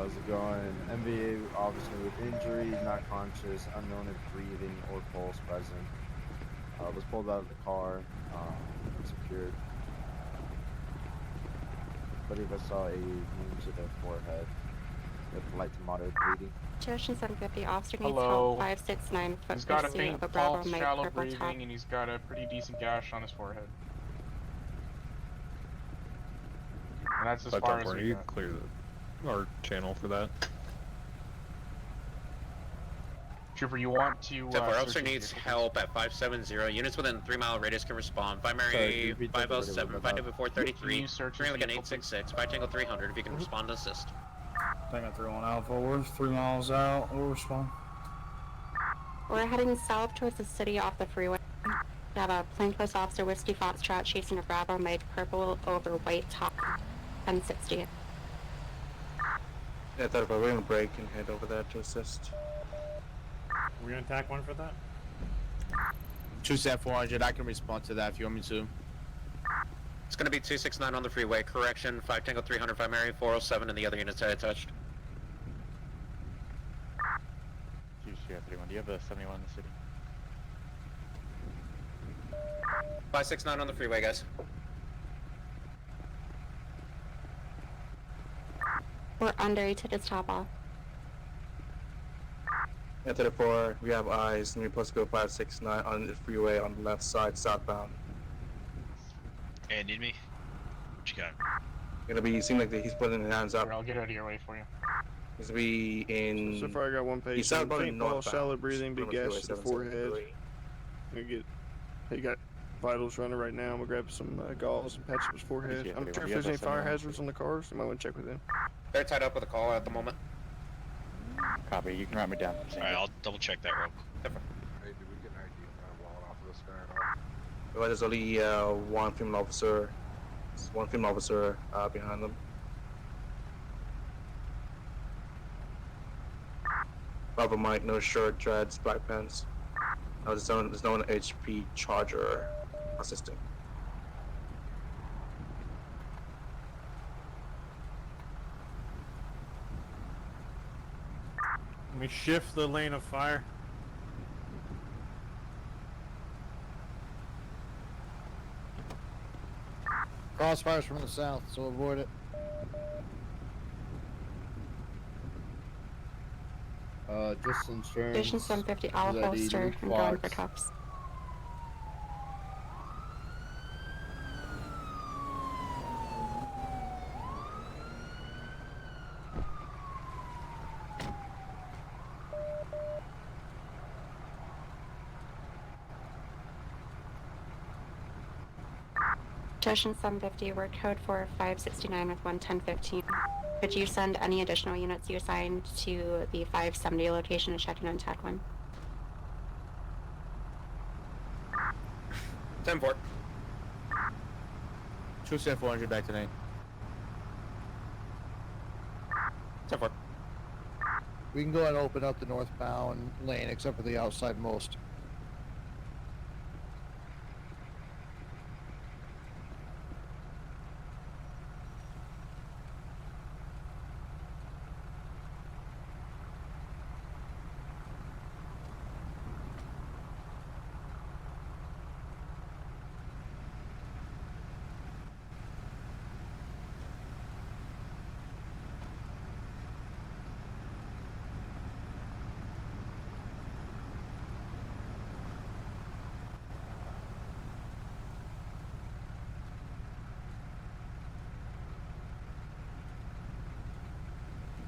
Speaker 12: How's it going? MVA officer with injury, not conscious, unknown if breathing or pulse present. Was pulled out of the car, secured. I believe I saw a wound to the forehead with light to moderate bleeding.
Speaker 4: Station 750 officer needs
Speaker 9: Hello.
Speaker 4: help 569 foot
Speaker 9: He's got a
Speaker 4: pursuit
Speaker 9: faint
Speaker 4: of a Bravo
Speaker 9: pulse,
Speaker 4: Mike
Speaker 9: shallow
Speaker 4: purple
Speaker 9: breathing,
Speaker 4: top.
Speaker 9: and he's got a pretty decent gash on his forehead. And that's as far as we
Speaker 20: you
Speaker 9: got.
Speaker 20: clear our channel for that.
Speaker 9: Trooper, you want to
Speaker 6: Our
Speaker 9: search
Speaker 6: officer
Speaker 9: his
Speaker 6: needs
Speaker 9: vehicle,
Speaker 6: help at 570. Units within 3-mile radius can respond. Primary 507, 59433.
Speaker 9: Can you search his
Speaker 6: Currently like an
Speaker 9: vehicle, please?
Speaker 6: 866. 5 Tango 300 if you can respond to assist.
Speaker 8: Tango 31 Alpha, we're 3 miles out. We'll respond.
Speaker 4: We're heading south towards the city off the freeway. We have a plainclothes officer Whiskey Foxtrot chasing a Bravo Mike purple over white top. 1060.
Speaker 17: Yeah, I thought about we're gonna break and head over there to assist.
Speaker 15: We're gonna attack one for that?
Speaker 22: 2-400, I can respond to that if you want me to.
Speaker 6: It's gonna be 269 on the freeway. Correction, 5 Tango 300 primary, 407 and the other units I had touched.
Speaker 15: 2-31, do you have a 71 in the city?
Speaker 6: 569 on the freeway, guys.
Speaker 4: We're under to this top off.
Speaker 17: Yeah, 34, we have eyes, and we're supposed to go 569 on the freeway on the left side, southbound.
Speaker 24: Hey, need me? What you got?
Speaker 17: Gonna be, seem like he's putting his hands up.
Speaker 9: Here, I'll get out of your way for you.
Speaker 17: He's gonna be in.
Speaker 23: So far, I got one
Speaker 17: He's
Speaker 23: patient.
Speaker 17: southbound
Speaker 23: Faint pulse,
Speaker 17: northbound.
Speaker 23: shallow breathing, big
Speaker 17: On the freeway,
Speaker 23: gash to the
Speaker 17: 773.
Speaker 23: forehead. He got vitals running right now. I'm gonna grab some gauze and patch up his forehead. I'm not sure if there's any fire hazards on the car, so you might want to check with him.
Speaker 6: They're tied up with a call at the moment.
Speaker 15: Copy, you can write me down.
Speaker 24: Alright, I'll double check that real quick.
Speaker 5: Hey, did we get an ID kind of wallet off of this guy or not?
Speaker 17: Well, there's only one female officer. There's one female officer behind them. Bravo Mike, no shirt, dreads, black pants. There's no one HP Charger assisting.
Speaker 15: Let me shift the lane of fire.
Speaker 27: Crossfire's from the south, so avoid it. Just insurance.
Speaker 4: Station 750 Alpha holster. I'm going for cuffs. Station 750, we're code for 569 with 11015. Could you send any additional units you assigned to the 570 location to check in on TAC 1?
Speaker 6: 10-4.
Speaker 22: 2-400 back tonight.
Speaker 6: 10-4.
Speaker 27: We can go ahead and open up the northbound lane except for the outside most.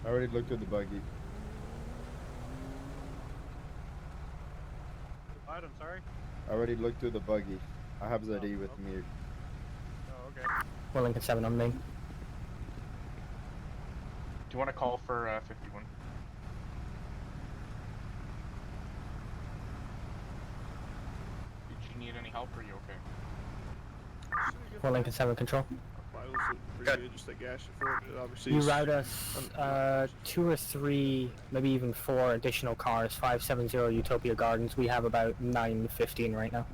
Speaker 12: I already looked at the buggy.
Speaker 15: What? I'm sorry?
Speaker 12: I already looked through the buggy. I have ZD with me.
Speaker 15: Oh, okay.
Speaker 28: Well, Lincoln 7 on me.
Speaker 9: Do you want to call for 51? Did you need any help or are you okay?
Speaker 28: Well, Lincoln 7 control.
Speaker 23: Vitals look pretty good, just that gash at forehead, obviously.
Speaker 28: You route us 2 or 3, maybe even 4 additional cars, 570 Utopia Gardens. We have about 915 right now.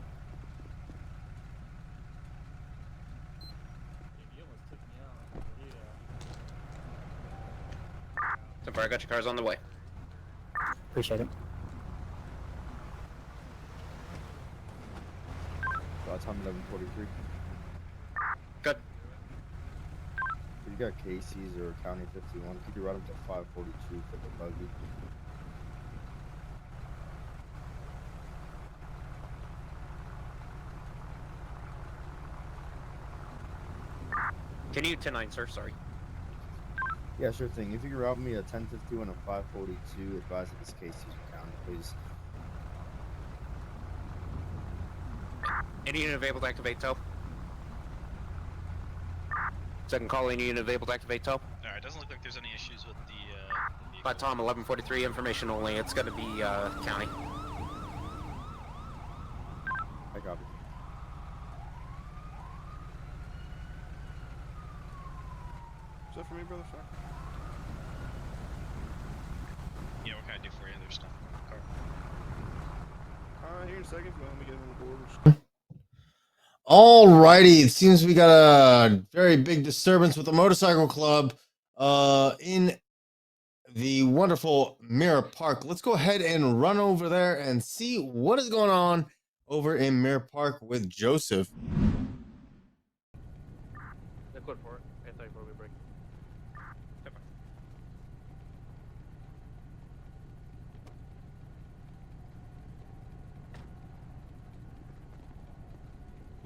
Speaker 6: 10-4, I got your cars on the way.
Speaker 28: Appreciate it.
Speaker 12: Time 11:43.
Speaker 6: Good.
Speaker 12: You got Casey's or County 51. Could you run up to 542 for the buggy?
Speaker 6: Can you 10-9, sir? Sorry.
Speaker 12: Yeah, sure thing. If you could route me a 1051 and a 542, advise that it's Casey's or County, please.
Speaker 6: Any unit available to activate tow? Second call, any unit available to activate tow?
Speaker 24: Alright, doesn't look like there's any issues with the
Speaker 6: By Tom, 11:43, information only. It's going to be county.
Speaker 12: I copy.
Speaker 23: Is that for me, brother? Sorry.
Speaker 24: Yeah, what can I do for you? There's stuff in the car.
Speaker 23: Here in a second. Let me get him on the borders.
Speaker 2: Alrighty, it seems we got a very big disturbance with the motorcycle club in the wonderful Mirror Park. Let's go ahead and run over there and see what is going on over in Mirror Park with Joseph.
Speaker 17: Good for it. Anti-before we break.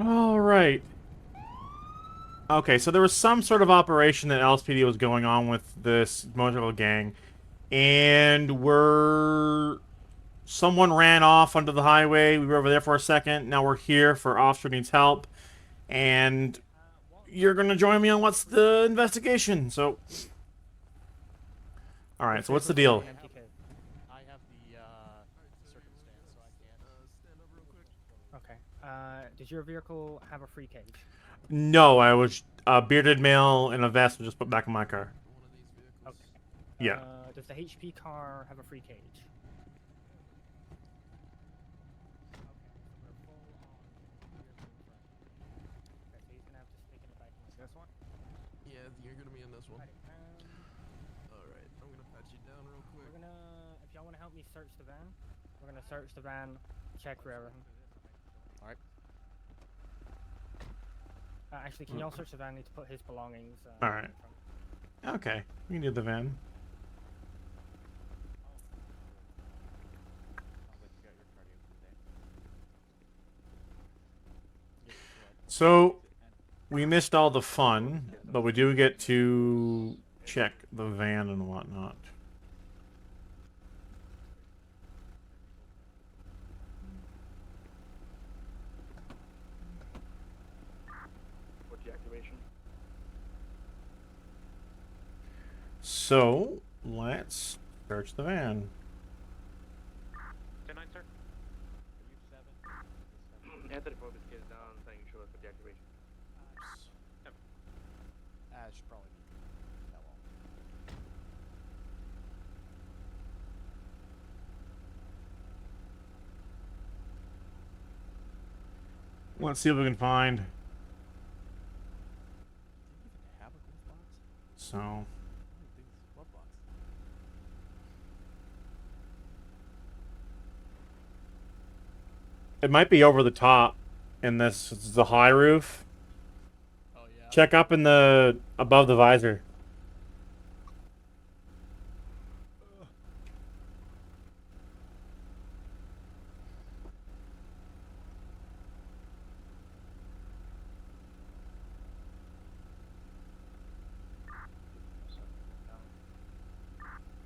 Speaker 1: All right. Okay, so there was some sort of operation that LSPD was going on with this motorcycle gang, and someone ran off onto the highway. We were over there for a second. Now we're here for officer needs help, and you're gonna join me on what's the investigation. So, all right. So what's the deal?
Speaker 22: I have the circumstance, so I can't. Stand up real quick.
Speaker 28: Okay. Did your vehicle have a free cage?
Speaker 1: No, I was a bearded male in a vest was just put back in my car.
Speaker 28: Okay.
Speaker 1: Yeah.
Speaker 28: Does the HP car have a free cage?
Speaker 23: This one? Yeah, you're gonna be in this one. Alright, I'm gonna patch you down real quick.
Speaker 28: If y'all want to help me search the van, we're gonna search the van, check for everything.
Speaker 22: Alright.
Speaker 28: Actually, can y'all search the van? I need to put his belongings.
Speaker 1: All right. Okay, we can do the van. So, we missed all the fun, but we do get to check the van and whatnot.
Speaker 17: What's the activation?
Speaker 1: So, let's search the van.
Speaker 6: 10-9, sir.
Speaker 17: Anthony Focus gets down, saying show us for the activation.
Speaker 22: Should probably be that long.
Speaker 1: Let's see what we can find.
Speaker 22: Have a glove box?
Speaker 1: So,
Speaker 22: Glove box.
Speaker 1: it might be over the top in this. It's the high roof.
Speaker 22: Oh yeah.
Speaker 1: Check up in the above the visor.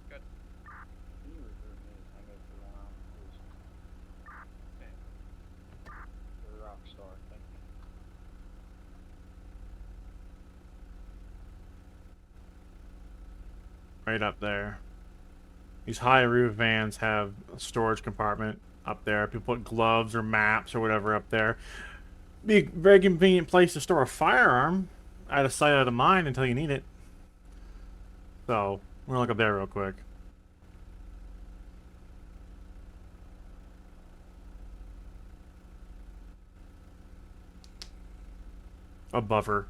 Speaker 6: Good.
Speaker 17: Rockstar, thank you.
Speaker 1: Right up there. These high roof vans have a storage compartment up there. People put gloves or maps or whatever up there. Be a very convenient place to store a firearm. Out of sight, out of mind until you need it. So, we're gonna look up there real quick. A buffer.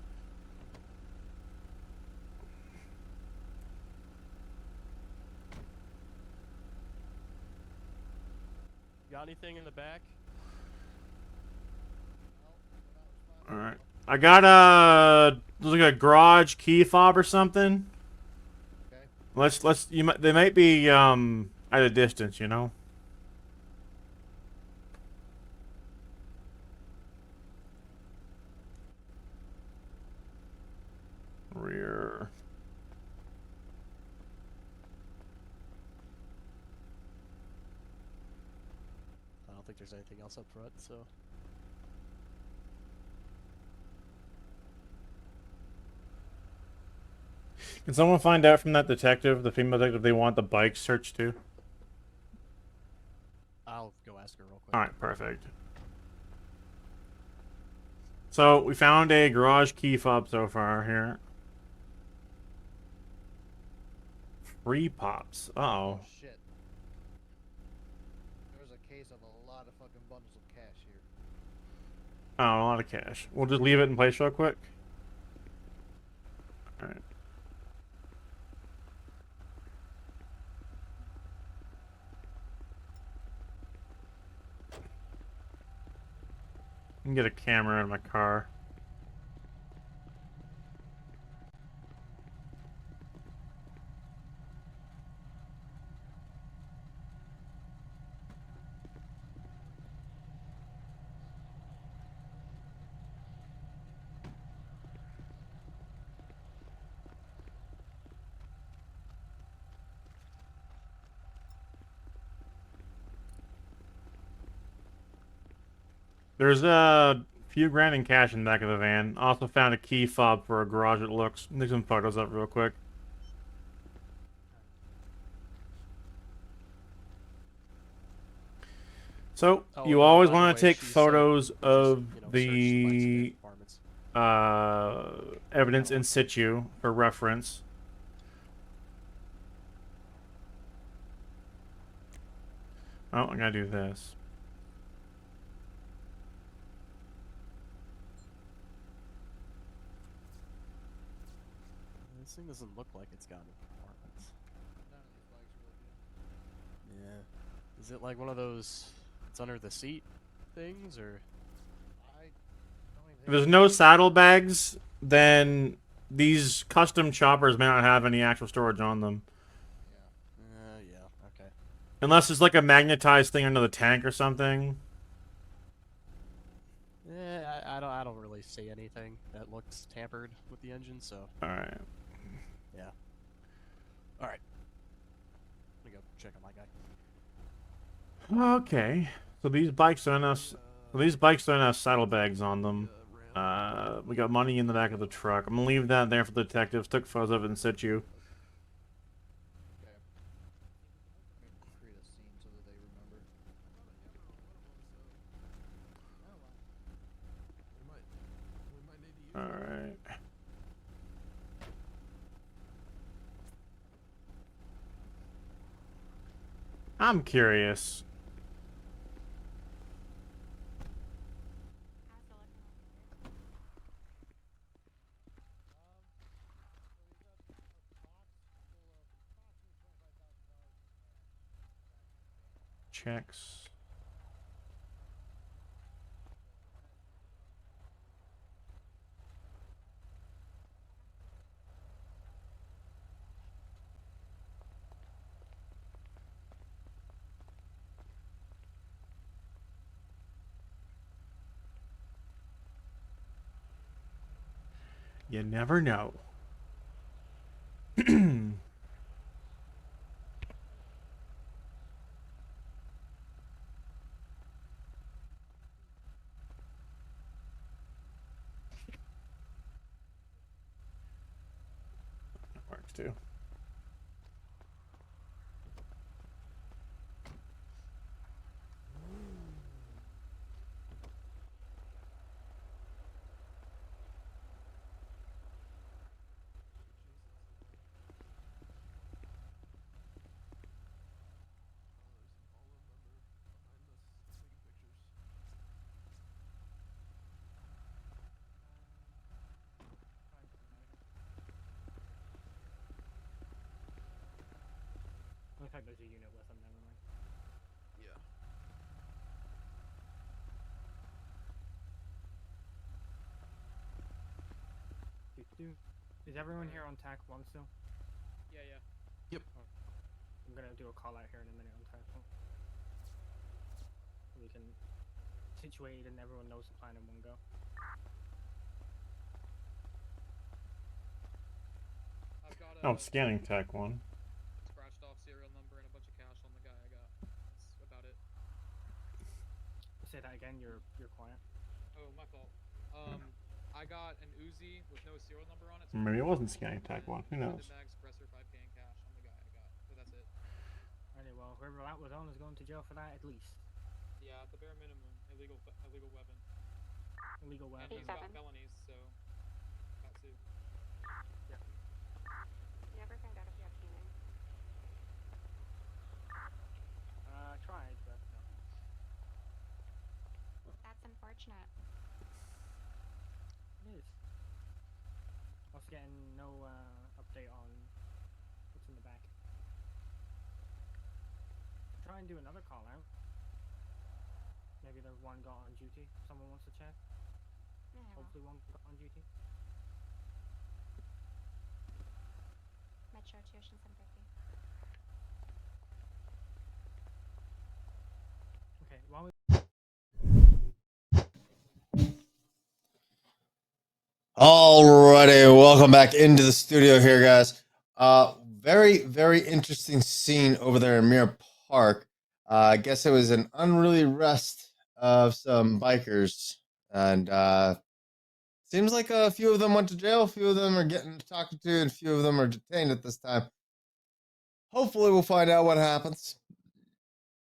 Speaker 22: got anything in the back?
Speaker 1: All right. I got like a garage key fob or something.
Speaker 27: Okay.
Speaker 1: They might be at a distance, you know. Rear.
Speaker 22: I don't think there's anything else up front, so.
Speaker 1: Can someone find out from that detective, the female detective, they want the bike searched too?
Speaker 22: I'll go ask her real quick.
Speaker 1: Alright, perfect. So, we found a garage key fob so far here. Free pops. Uh-oh.
Speaker 27: Oh shit. There's a case of a lot of fucking bundles of cash here.
Speaker 1: Oh, a lot of cash. We'll just leave it in place real quick. Alright. I can get a camera in my car. There's a few grand in cash in the back of the van. Also found a key fob for a garage, it looks. Take some photos up real quick. So, you always want to take photos of the evidence in situ for reference. Oh, I gotta do this.
Speaker 22: This thing doesn't look like it's got any compartments.
Speaker 27: None of these bikes really do.
Speaker 22: Yeah. Is it like one of those, it's under the seat things, or?
Speaker 1: If there's no saddlebags, then these custom choppers may not have any actual storage on them.
Speaker 22: Yeah, okay.
Speaker 1: Unless it's like a magnetized thing under the tank or something.
Speaker 22: Yeah, I don't really see anything that looks tampered with the engine, so.
Speaker 1: Alright.
Speaker 22: Yeah. Alright. Let me go check on my guy.
Speaker 1: Okay. So these bikes don't have saddlebags on them. We got money in the back of the truck. I'm gonna leave that there for the detectives. Took photos of it in situ.
Speaker 27: Okay. Create a scene so that they remember.
Speaker 1: Alright. I'm curious. Checks. You never know. That works too.
Speaker 28: In fact, there's a unit with them, never mind.
Speaker 23: Yeah.
Speaker 28: Is everyone here on TAC 1 still?
Speaker 22: Yeah, yeah.
Speaker 23: Yep.
Speaker 28: I'm gonna do a call out here in a minute on TAC 1. We can situate and everyone knows the plan in one go.
Speaker 22: I've got
Speaker 1: Oh, scanning TAC 1.
Speaker 22: scratched off serial number and a bunch of cash on the guy I got. That's about it.
Speaker 28: Say that again. You're quiet.
Speaker 22: Oh, my fault. I got an Uzi with no serial number on it. So
Speaker 1: Maybe it wasn't scanning TAC 1. Who knows?
Speaker 22: mag suppressor, 5K in cash on the guy I got. But that's it.
Speaker 28: Alright, well, whoever that was on is going to jail for that at least.
Speaker 22: Yeah, at the bare minimum, illegal weapon.
Speaker 28: Illegal weapon.
Speaker 22: And he's got felonies, so that too.
Speaker 28: Yeah.
Speaker 4: You never find out if you have teaming.
Speaker 28: Tried, but no.
Speaker 4: That's unfortunate.
Speaker 28: It is. Also getting no update on what's in the back. Try and do another call out. Maybe there's one got on duty. Someone wants to check.
Speaker 4: Yeah,
Speaker 28: Hopefully one got on duty.
Speaker 4: Metro tuition 750.
Speaker 28: Okay, while we
Speaker 2: Alrighty, welcome back into the studio here, guys. Very, very interesting scene over there in Mirror Park. I guess it was an unruly arrest of some bikers, and seems like a few of them went to jail, a few of them are getting talked to, and a few of them are detained at this time. Hopefully, we'll find out what happens.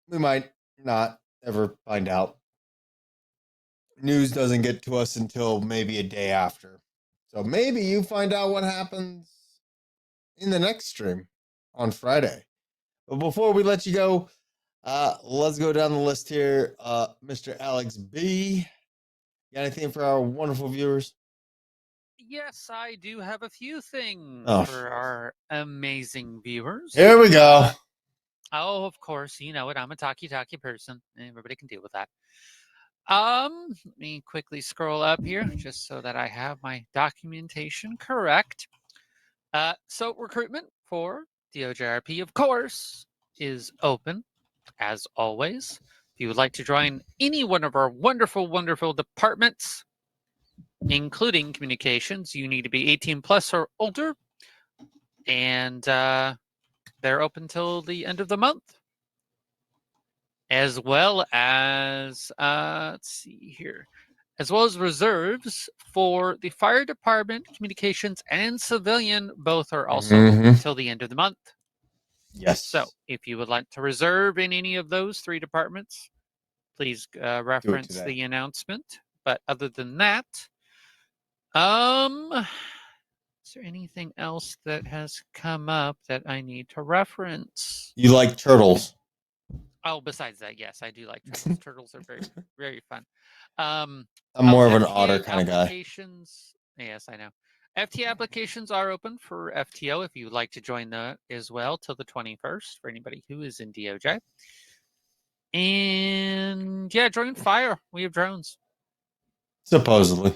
Speaker 2: We might not ever find out. News doesn't get to us until maybe a day after. So maybe you find out what happens in the next stream on Friday. But before we let you go, let's go down the list here. Mr. Alex B. Got anything for our wonderful viewers?
Speaker 7: Yes, I do have a few things
Speaker 2: Oh,
Speaker 7: for our amazing viewers.
Speaker 2: Here we go.
Speaker 7: Oh, of course, you know it. I'm a talky person. Everybody can deal with that. Let me quickly scroll up here just so that I have my documentation correct. So recruitment for DoJRP, of course, is open as always. If you would like to join any one of our wonderful, wonderful departments, including communications, you need to be 18 plus or older, and they're open till the end of the month. As well as, let's see here, as well as reserves for the fire department, communications, and civilian. Both are also until the end of the month.
Speaker 2: Yes.
Speaker 7: So if you would like to reserve in any of those three departments, please reference
Speaker 2: today.
Speaker 7: the announcement. But other than that, is there anything else that has come up that I need to reference?
Speaker 2: You like turtles?
Speaker 7: Oh, besides that, yes, I do like turtles. Turtles are very, very fun.
Speaker 2: I'm more of an
Speaker 7: FTA
Speaker 2: otter kind of guy.
Speaker 7: applications. Yes, I know. FTA applications are open for FTO if you would like to join that as well till the 21st for anybody who is in DOJ. And yeah, join fire. We have drones.
Speaker 2: Supposedly.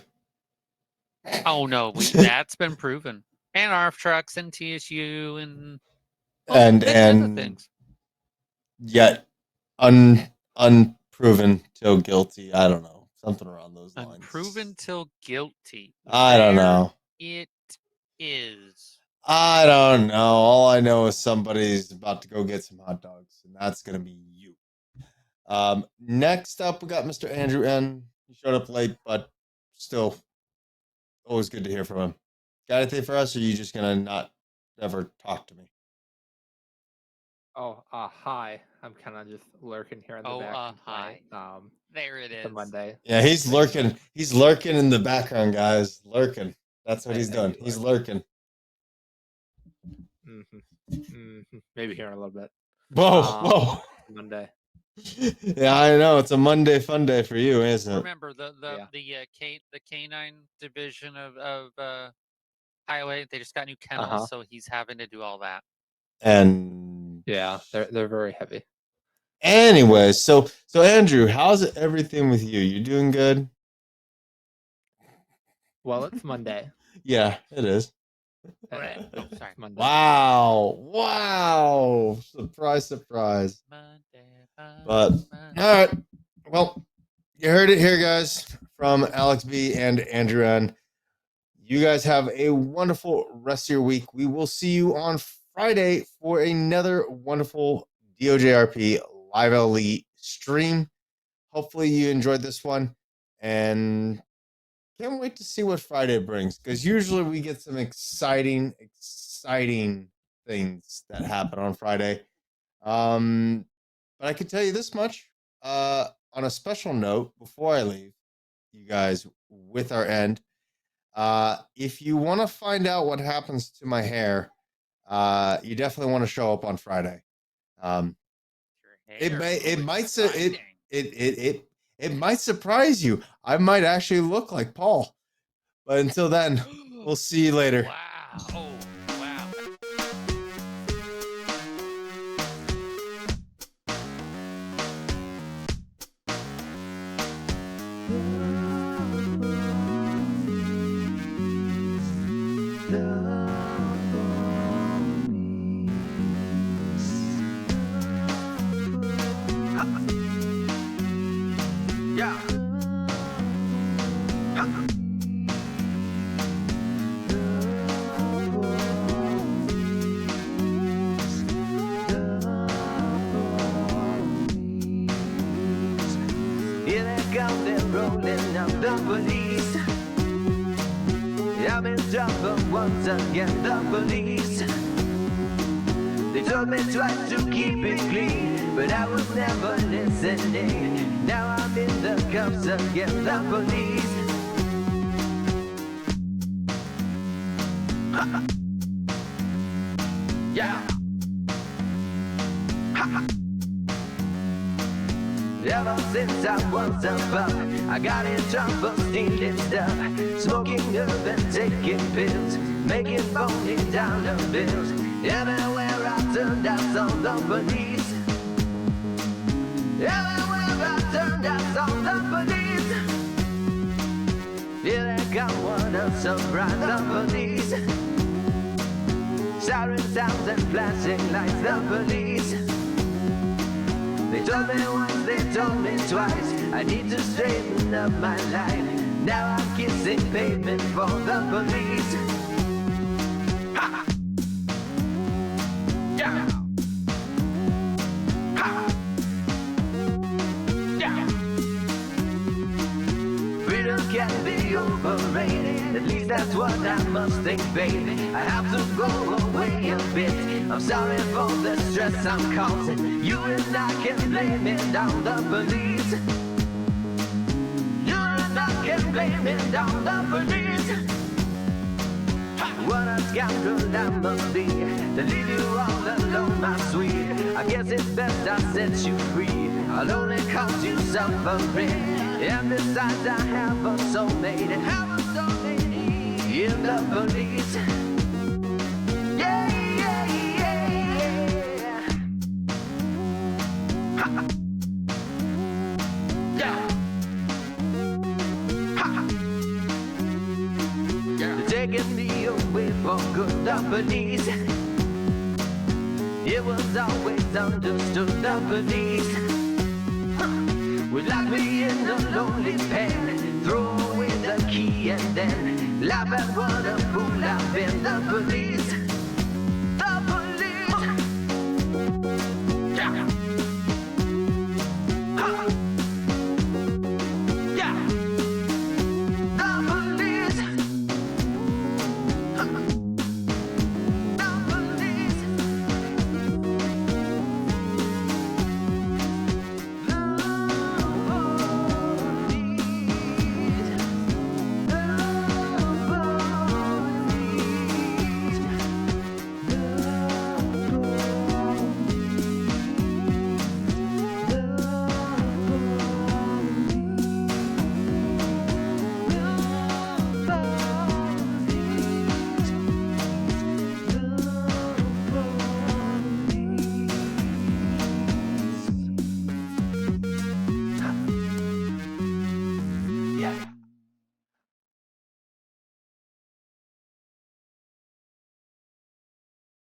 Speaker 7: Oh no, that's been proven. And ARF trucks and TSU and
Speaker 2: and
Speaker 7: other things.
Speaker 2: Yet unproven till guilty. I don't know. Something around those lines.
Speaker 7: Unproven till guilty.
Speaker 2: I don't know.
Speaker 7: It is.
Speaker 2: I don't know. All I know is somebody's about to go get some hot dogs, and that's gonna be you. Next up, we got Mr. Andrew N. He showed up late, but still, always good to hear from him. Got anything for us, or are you just gonna not ever talk to me?
Speaker 10: Oh, hi. I'm kind of just lurking here in the back.
Speaker 7: Hi. There it is.
Speaker 10: Monday.
Speaker 2: Yeah, he's lurking. He's lurking in the background, guys. Lurking. That's what he's doing. He's lurking.
Speaker 10: Maybe here in a little bit.
Speaker 2: Whoa.
Speaker 10: Monday.
Speaker 2: Yeah, I know. It's a Monday fun day for you, isn't it?
Speaker 7: Remember the canine division of highway, they just got new kennels, so he's having to do all that.
Speaker 2: And
Speaker 10: yeah, they're very heavy.
Speaker 2: Anyways, so Andrew, how's everything with you? You doing good?
Speaker 10: Well, it's Monday.
Speaker 2: Yeah, it is.
Speaker 7: Oh, sorry.
Speaker 2: Wow. Wow. Surprise, surprise. But, all right. Well, you heard it here, guys, from Alex B and Andrew N. You guys have a wonderful rest of your week. We will see you on Friday for another wonderful DoJRP LiveLE stream. Hopefully you enjoyed this one, and can't wait to see what Friday brings, because usually we get some exciting things that happen on Friday. But I can tell you this much, on a special note, before I leave you guys with our end, if you want to find out what happens to my hair, you definitely want to show up on Friday. It might surprise you. I might actually look like Paul. But until then, we'll see you later.
Speaker 7: Wow.
Speaker 3: Yeah. Here they come, they're rolling up the police. I'm in trouble once again, the police. They told me twice to keep it clean, but I was never listening. Now I'm in the cuffs again, the police. Yeah. Ever since I was a buck, I got in trouble stealing stuff, smoking herb and taking pills, making phony dollar bills. Everywhere I turned, I saw the police. Everywhere I turned, I saw the police. Here they come, what a surprise, the police. Siren sounds and flashing lights, the police. They told me once, they told me twice, I need to straighten up my life. Now I'm kissing pavement for the police. Ha! Yeah! Ha! Yeah! Freedom can be overrated, at least that's what I must think, baby. I have to go away a bit. I'm sorry for the stress I'm causing. You and I can blame it on the police. You and I can blame it on the police. What a scoundrel I must be to leave you all alone, my sweet. I guess it's best I set you free. I'll only cause you suffering. And besides, I have a soulmate. In the police. Yeah, yeah, yeah. Ha. Yeah. Ha. Yeah. They're taking me away for good, the police. It was always understood, the police would lock me in a lonely pen, throw away the key and then laugh at what a fool I've been, the police.